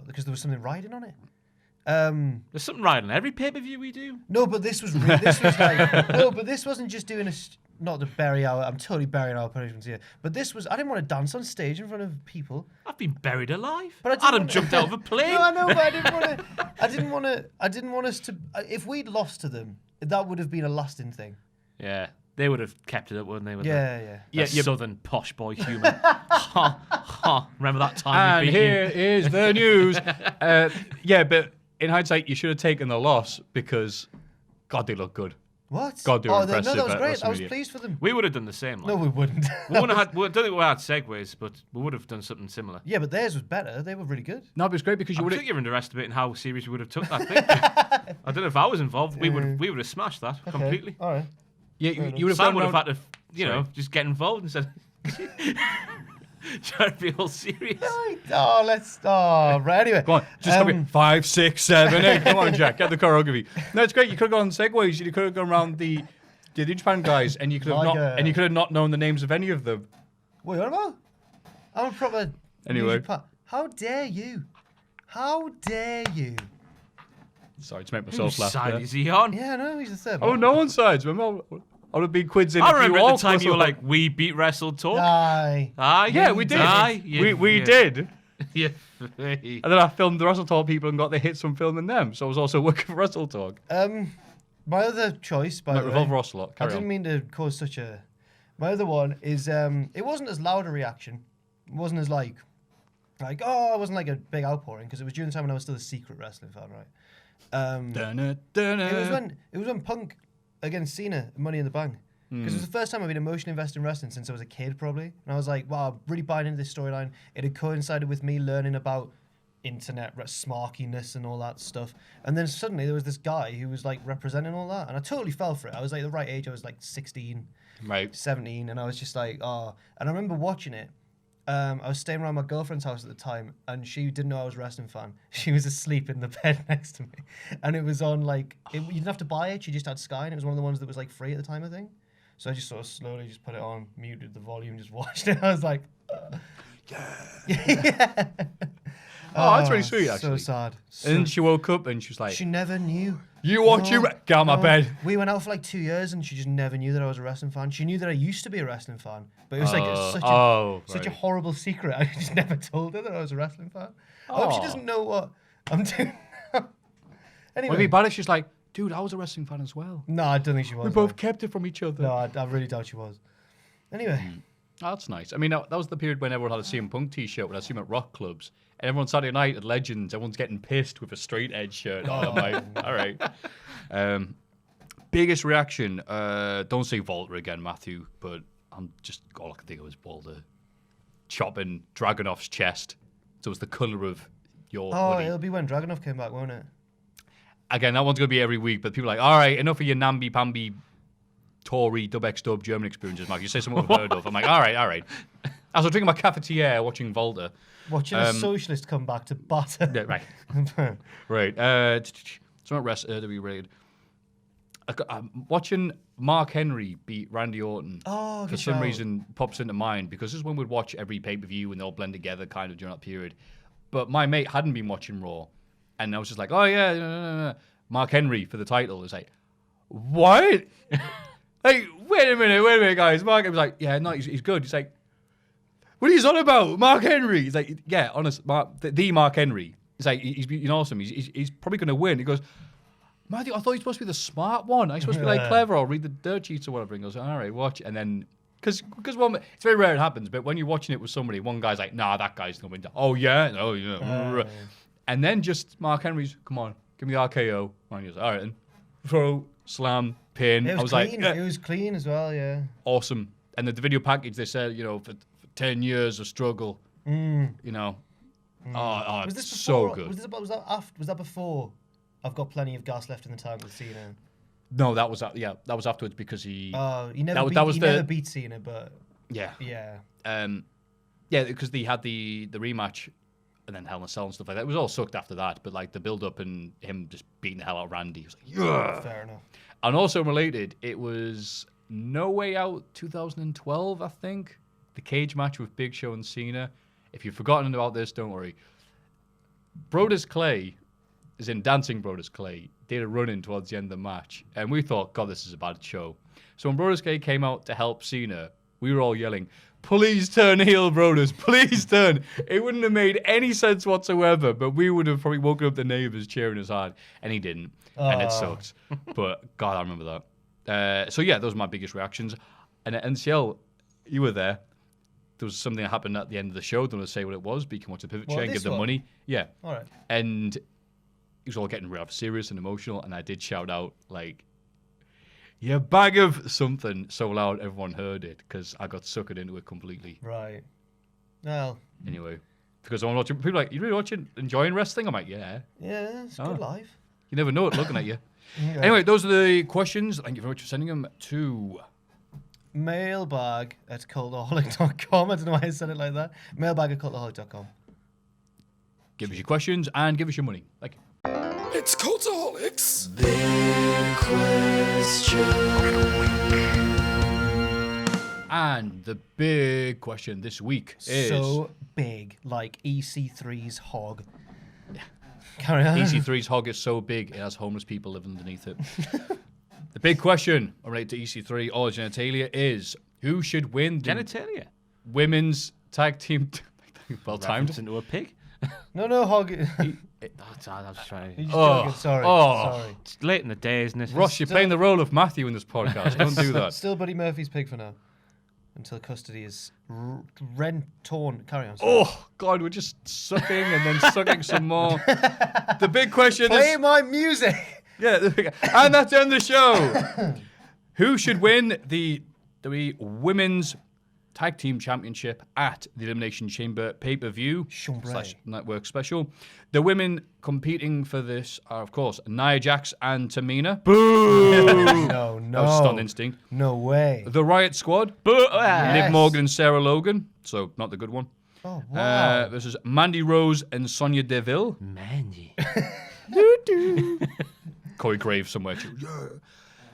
because there was something riding on it. There's something right on every pay-per-view we do. No, but this was like no, but this wasn't just doing not to bury our. I'm totally burying our punishments here. But this was. I didn't want to dance on stage in front of people. I've been buried alive. But Adam jumped out of a plane. No, I know, but I didn't want to. I didn't want us to. If we'd lost to them, that would have been a lasting thing. Yeah, they would have kept it up, wouldn't they? With Yeah. that southern posh boy humour. Ha ha! Remember that time? And here is the news. Yeah, but in hindsight, you should have taken the loss because, God, they look good. What? God, they were impressive. No, that was at great. I was WrestleMania. pleased for them. We would have done the same. Like. No, we wouldn't. We wouldn't have had. I don't think we had segues, but we would have done something similar. Yeah, but theirs was better. They were really good. No, but it was great because you I would think have. you're underestimating how serious we would have took that thing. I don't know if I was involved. We would have smashed that completely. All right. Yeah, you would have Sam gone would have around. had to, just get involved instead. Trying to be all serious. Right, anyway. Go on, just come here. 5, 6, 7, 8. Come on, Jack, get the choreography. No, it's great. You could have gone segways. You could have gone around the New Japan guys, and you could have not known the names of any of them. What are you on about? I'm a proper. Anyway. How dare you? How dare you? Sorry to make myself Whose laugh. side there. is he on? Yeah, no, he's the third. Oh, no one's sides. Remember, I would have been quids in. I if remember you at all the time you were wrestled. like, we beat Wrestle Talk. Aye. Aye. Yeah, we did. Aye. We did. Yeah. And then I filmed the Wrestle Talk people and got the hits from filming them. So I was also working for Wrestle Talk. My other choice, by the way. Revolver Ocelot. I Carry didn't on. mean to cause such a. My other one is it wasn't as loud a reaction. It wasn't as like it wasn't like a big outpouring because it was during the time when I was still a secret wrestling fan, right? It was when Punk against Cena at Money in the Bank. Because it was the first time I've been emotionally invested in wrestling since I was a kid, probably. And I was like, wow, I'm really buying into this storyline. It had coincided with me learning about internet smarkiness and all that stuff. And then suddenly there was this guy who was like representing all that. And I totally fell for it. I was like the right age. I was like 16, Right. 17. And I was just like, oh. And I remember watching it. I was staying around my girlfriend's house at the time, and she didn't know I was a wrestling fan. She was asleep in the bed next to me. And it was on like, you didn't have to buy it. She just had Sky, and it was one of the ones that was like free at the time, I think. So I just sort of slowly just put it on, muted the volume, just watched it. I was like, yeah. Oh, that's really sweet, actually. So sad. And then she woke up and she was like, She never knew. you watch you... Get out of my bed. We went out for like 2 years and she just never knew that I was a wrestling fan. She knew that I used to be a wrestling fan, but it was like such a horrible secret. I just never told her that I was a wrestling fan. I hope she doesn't know what I'm doing. Anyway. Would it be bad if she's like, dude, I was a wrestling fan as well. No, I don't think she was. We both kept it from each other. No, I really doubt she was. Anyway. Oh, that's nice. I mean, that was the period when everyone had a CM Punk t-shirt when I see him at rock clubs. And everyone Saturday night at Legends, everyone's getting pissed with a straight edge shirt. I'm like, all right. Biggest reaction, don't say Volta again, Maffew, but I'm just, all I can think of is Volta chopping Dragunov's chest. So it's the colour of your hoodie. It'll be when Dragunov came back, won't it? Again, that one's going to be every week, but people are like, all right, enough of your namby-pamby Tory dub-x-dub German experiences, Mark. You say something I've heard of. I'm like, all right. As I was drinking my cafetiere watching Volta. Watching a socialist come back to batter. Yeah, right. Right. It's not WWE rated. I'm watching Mark Henry beat Randy Orton. Oh, for some reason pops into mind because this is when we'd watch every pay-per-view and they all blend together kind of during that period. But my mate hadn't been watching Raw. And I was just like, oh, yeah, no. Mark Henry for the title. It's like, what? Like, wait a minute, guys. Mark Henry's like, yeah, no, he's good. He's like, what are you on about? Mark Henry. He's like, yeah, honest, the Mark Henry. He's like, he's been awesome. He's probably going to win. He goes, Matthew, I thought he was supposed to be the smart one. I'm supposed to be like clever or read the dirt sheets or whatever. And he goes, all right, watch. And then, because it's very rare it happens, but when you're watching it with somebody, one guy's like, nah, that guy's going to win. Oh, yeah? No, yeah. And then just Mark Henry's, come on, give me the RKO. And he goes, all right, then. Throw, slam, pin. It was clean. Like, it was clean as well, yeah. Awesome. And the video package, they said, for 10 years of struggle, Oh, Was this so before, good. Was that before I've got plenty of gas left in the tank with Cena? No, that was afterwards because he. He never beat Cena, but yeah. Yeah. Because they had the rematch, and then Hell in a Cell and stuff like that. It was all sucked after that, but like the build up and him just beating the hell out of Randy, he was like, yeah. Fair enough. And also related, it was No Way Out 2012, I think. The cage match with Big Show and Cena. If you've forgotten about this, don't worry. Brodus Clay as in Dancing Brothers Clay, did a run-in towards the end of the match, and we thought, God, this is a bad show. So when Brodus Clay came out to help Cena, we were all yelling, please turn heel, Brodus, please turn. It wouldn't have made any sense whatsoever, but we would have probably woken up the neighbours cheering us hard, and he didn't, and it sucked. But, God, I remember that. So, yeah, those were my biggest reactions. And at NCL, you were there. There was something that happened at the end of the show. Don't want to say what it was, but you can watch the pivot chair and give them money. Yeah. All right. And it was all getting rather serious and emotional, and I did shout out, like, you bag of something so loud everyone heard it, because I got suckered into it completely. Right. Well. Anyway, because I'm watching, people are like, you really enjoying wrestling? I'm like, yeah. Yeah, it's good life. You never know it looking at you. Yeah. Anyway, those are the questions. Thank you very much for sending them to Mailbag at cultaholic.com. I don't know why I said it like that. Mailbag at cultaholic.com. Give us your questions and give us your money. Thank you. It's Cultaholic's Big question. And the big question this week is... So big, like EC3's hog. Carry on. EC3's hog is so big, it has homeless people living underneath it. The big question related to EC3 or genitalia is, who should win the Genitalia? women's tag team... well timed. Reference into a pig? No, hog. I was trying. You're just joking. Sorry. Sorry. It's late in the day, isn't it? Ross, you're playing the role of Maffew in this podcast. Don't do that. Still Buddy Murphy's pig for now. Until custody is torn. Carry on. Sorry. Oh, God, we're just sucking and then sucking some more. The big question Play is... my music. Yeah, and that's the end of the show. Who should win the Women's Tag Team Championship at the Elimination Chamber pay-per-view / network special? The women competing for this are, of course, Nia Jax and Tamina. Boo! No. That was Stunt Instinct. No way. The Riot Squad. Boo! Liv Morgan and Sarah Logan. So, not the good one. Oh, wow. This is Mandy Rose and Sonya Deville. Mandy. Corey Graves somewhere too. Yeah.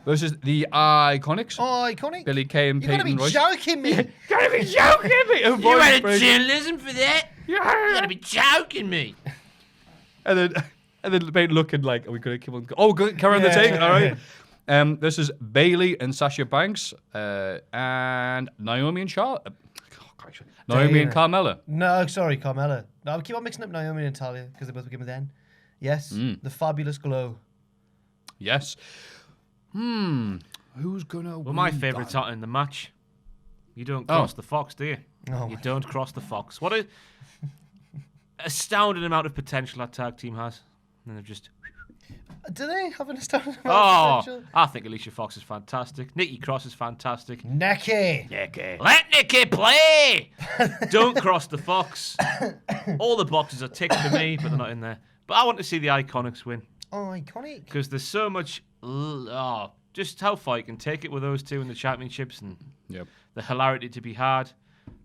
Versus the Iconics. Oh, Iconic. Billy Kay and Peyton Royce. You gotta be joking me. Gotta be joking me. You had a journalism for that? You gotta be joking me. And then Peyton looking like, are we gonna keep on? Oh, good, carry on the take. All right. This is Bailey and Sasha Banks, and Naomi and Charlotte. Naomi and Carmella. No, sorry, Carmella. No, I keep on mixing up Naomi and Talia because they both begin with N. Yes, the Fabulous Glow. Yes. Who's gonna win? Well, my favourite's out in the match. You don't cross the fox, do you? Oh, you don't cross the fox. What a astounding amount of potential that tag team has. And they've just... Do they have an astounding amount of potential? I think Alicia Fox is fantastic. Nikki Cross is fantastic. Nikki. Let Nikki play! Don't cross the fox. All the boxes are ticked for me, but they're not in there. But I want to see the Iconics win. Oh, Iconic. Because there's so much... just how far you can take it with those two in the championships and the hilarity to be had.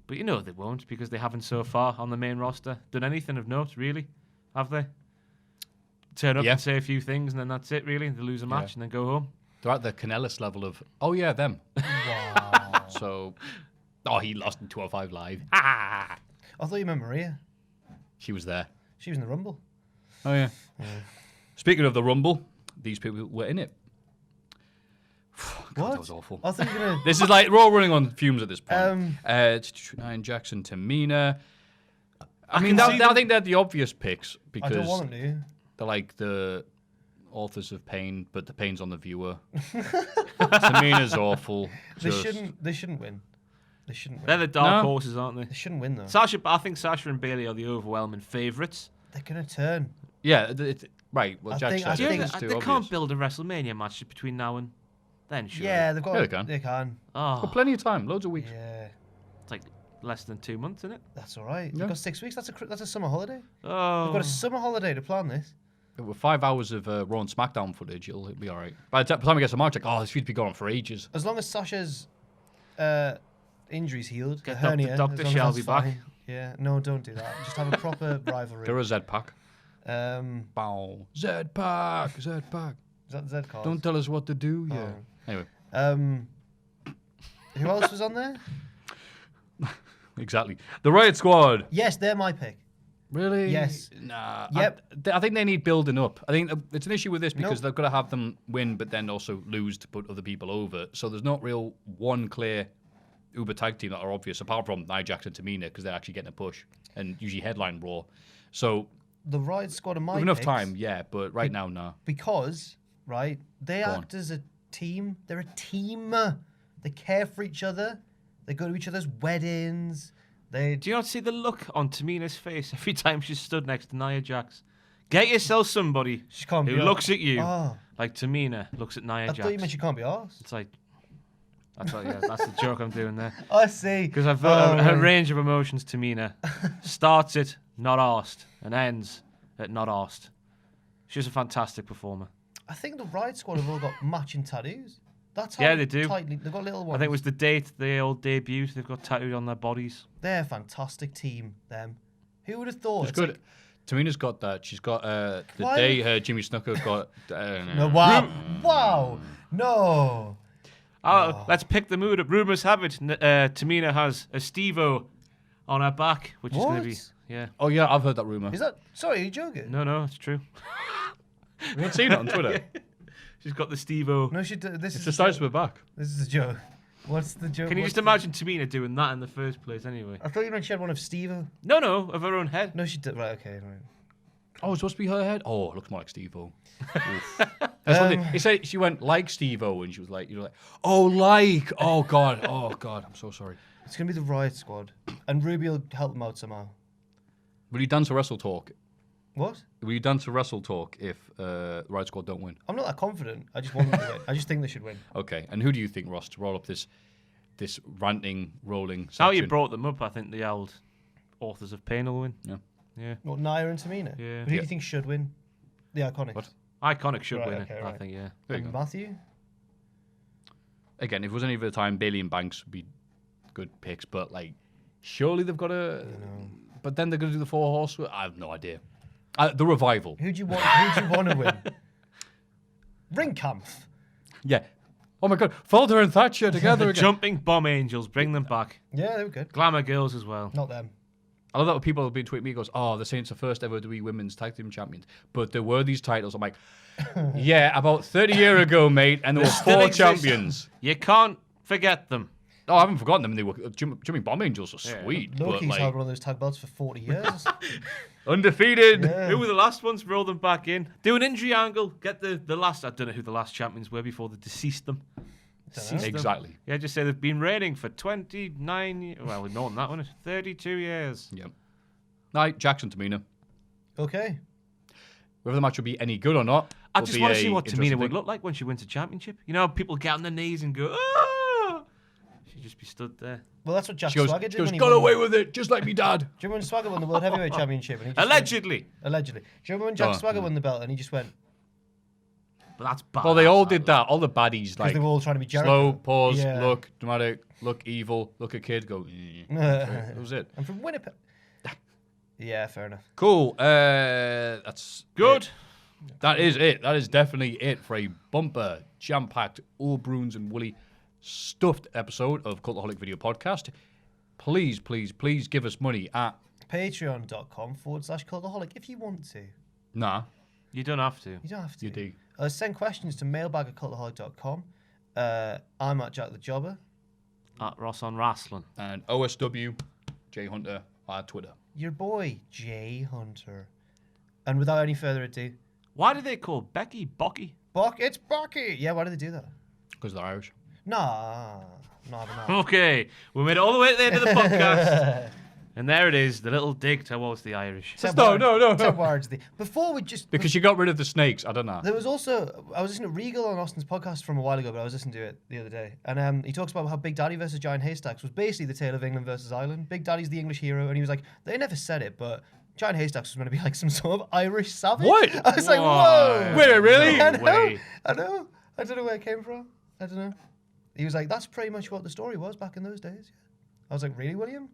But you know they won't, because they haven't so far on the main roster done anything of note, really. Have they? Turn up and say a few things and then that's it, really. They lose a match and then go home. They're at the Canellis level of, oh yeah, them. Wow. So, he lost in 205 Live. I thought you meant Maria. She was there. She was in the Rumble. Oh yeah. Speaking of the Rumble, these people were in it. God, What? that was awful. I thought you were going to... This is like, we're all running on fumes at this point. It's Nia Jackson, Tamina. I think they're the obvious picks because I don't want them to. they're like the authors of pain, but the pain's on the viewer. Tamina's awful. They shouldn't win. They shouldn't win. They're the dark horses, aren't they? They shouldn't win, though. I think Sasha and Bailey are the overwhelming favourites. They're going to turn. Yeah, right. Well, I Jack think- said I it. think- It's too They obvious. can't build a WrestleMania match between now and then, surely. Yeah, they've got... Yeah, they can. They can. Oh, Got plenty of time, loads of weeks. Yeah, it's like less than 2 months, isn't it? that's all right. Yeah. They've got 6 weeks. That's a summer holiday. Oh. They've got a summer holiday to plan this. With 5 hours of Raw and SmackDown footage, it'll be all right. By the time we get to March, like, this feud's been going on for ages. As long as Sasha's injury's healed, Get the hernia, Dr. as long as Shelby that's back. fine. Yeah, no, don't do that. Just have a proper rivalry. They're a Z-Pack. Is Z-Pack, Z-Pack. that Z card? Don't tell us what to do. Yeah. Anyway, Who else was on there? exactly. The Riot Squad. Yes, they're my pick. Really? Yes. Nah. Yep. I think they need building up. I think it's an issue with this because Nope. they've got to have them win, but then also lose to put other people over. So there's not real one clear Uber tag team that are obvious, apart from Nia Jax and Tamina, because they're actually getting a push and usually headline Raw. So The Riot Squad of my with enough picks, time, yeah, but right now, nah. because right, they Go on. act as a team. They're a team. They care for each other. They go to each other's weddings. They Do you not see the look on Tamina's face every time she stood next to Nia Jax? Get yourself somebody She can't who be looks at you Oh. like Tamina looks at Nia I Jax. thought you meant she can't be arsed. It's like, that's the joke I'm doing there. I see. Because I've Oh, her right. range of emotions, Tamina, starts at not arsed and ends at not arsed. She's a fantastic performer. I think the Riot Squad have all got matching tattoos. That's how Yeah, they do. tightly they've got little ones. I think it was the date they all debuted. They've got tattooed on their bodies. They're a fantastic team. Them. Who would have thought? It's It's good. like- Tamina's got that. She's got the Why- day Jimmy Snuka got. no, wow, wow, no. Let's pick the mood up. Rumours have it Tamina has a Steve-O on her back, which is going to be... What? Yeah. Oh yeah, I've heard that rumor. Is that? Sorry, are you joking? No, it's true. You haven't seen it on Twitter. She's got the Steve-O. No, she. This It's is the a size joke. of her back. This is a joke. What's the joke? Can you What's just the- imagine Tamina doing that in the first place anyway? I thought you meant she had one of Steve-O. No, of her own head. No, she did. Right, okay, right. Oh, it's supposed to be her head. Oh, it looks more like Steve-O. That's what he said. She went like Steve-O, and she was like, oh, like. Oh God. I'm so sorry. It's gonna be the Riot Squad, and Ruby will help them out somehow. Will you dance to Wrestle Talk? What? Will you dance to Wrestle Talk if Riot Squad don't win? I'm not that confident. I just want them to win. I just think they should win. Okay. And who do you think, Ross, to roll up this ranting, rolling How you section? brought them up, I think the old authors of pain will win. Yeah. Yeah. What, Nia and Tamina? Yeah. Who do Yeah. you think should win? The Iconics. What? Iconic should Right, win okay, it, I right. think, yeah. There you And go. Maffew? Again, if it was any other time, Bailey and Banks would be good picks, but like, surely they've got to. But then they're going to do the Four Horse. I have no idea. The Revival. Who do you want to win? Ringkampf. Yeah. Oh my God, Falter and Thatcher together again. Jumping Bomb Angels, bring them back. Yeah, they were good. Glamour Girls as well. Not them. I love that when people have been tweeting me, goes, oh, the Saints are first ever WWE Women's Tag Team Champions. But there were these titles. I'm like, yeah, about 30 years ago, mate, and there were still 4 exist. champions. You can't forget them. Oh, I haven't forgotten them. They were Jumping Bomb Angels are Yeah. sweet. But Loki's like, had one of those tag belts for 40 years. undefeated. Yeah. Who were the last ones? Roll them back in. Do an injury angle. Get the last. I don't know who the last champions were before they deceased them. Deceased them. Exactly. Yeah, just say they've been reigning for 29 years. Well, more than that one. 32 years. Yep. Right, Jackson, Tamina. Okay. Whether the match will be any good or not. I will just be want to a see what interesting Tamina would thing. look like when she wins a championship. You know, how people get on their knees and go, ah! She'd just be stood there. Well, that's what Jack She goes, Swagger did. she goes when he got won away the- with it, just like me dad. Do you remember when Swagger won the World Heavyweight Championship? And he just Allegedly. Allegedly. Do you remember when Jack Oh, Swagger won the belt and he just went, But that's bad. Well, they all did that. All the baddies, because like, they were all trying to be Jericho. slow, pause, Yeah. look, dramatic, look evil, look a kid, go, that was it. I'm from Winnipeg. Yeah, fair enough. Cool. That's Good. it. That is it. That is definitely it for a bumper, jam-packed, all Bruins and Woolly stuffed episode of Cultaholic Video Podcast. Please, please, please give us money at... Patreon.com/Cultaholic if you want to. Nah, You don't have to. You don't have to. you do. Send questions to mailbag@cultaholic.com. I'm at Jack the Jobber. At Ross on Wrestling. And OSW, J Hunter, at Twitter. Your boy, Jay Hunter. And without any further ado, Why do they call Becky Bocky? it's Bucky. Yeah, why do they do that? Because they're Irish. Nah, not having that. Okay, we made it all the way to the end of the podcast. And there it is, the little dig towards the Irish. No. Towards the. Before we just. Because you got rid of the snakes. I don't know. There was also, I was listening to Regal on Austin's podcast from a while ago, but I was listening to it the other day. And he talks about how Big Daddy versus Giant Haystacks was basically the tale of England versus Ireland. Big Daddy's the English hero, and he was like, they never said it, but Giant Haystacks was going to be like some sort of Irish savage. What? I was like, Why? whoa. Wait, really? I know. way. I know. I don't know where it came from. I don't know. He was like, that's pretty much what the story was back in those days. I was like, really, William?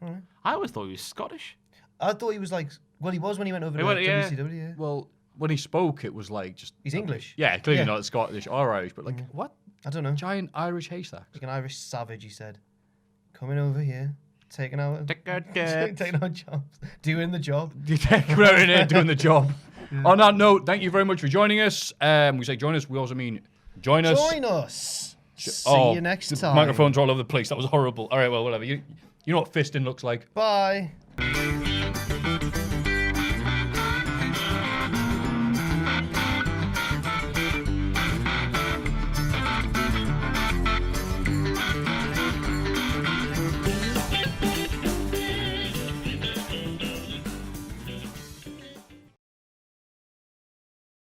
All right. I always thought he was Scottish. I thought he was like, well, he was when he went over to yeah. WCW. Yeah. Well, when he spoke, it was like just... He's English. Yeah, clearly Yeah. not Scottish or Irish, but like, what? I don't know. Giant Irish haystacks. Like an Irish savage, he said. Coming over here. taking our Ticket. taking our jobs, doing the job. We're out in here doing the job. On that note, thank you very much for joining us. We say join us. We also mean join us. Join us. See you next the time. Microphones are all over the place. That was horrible. All right, well, whatever. You know what fisting looks like. Bye.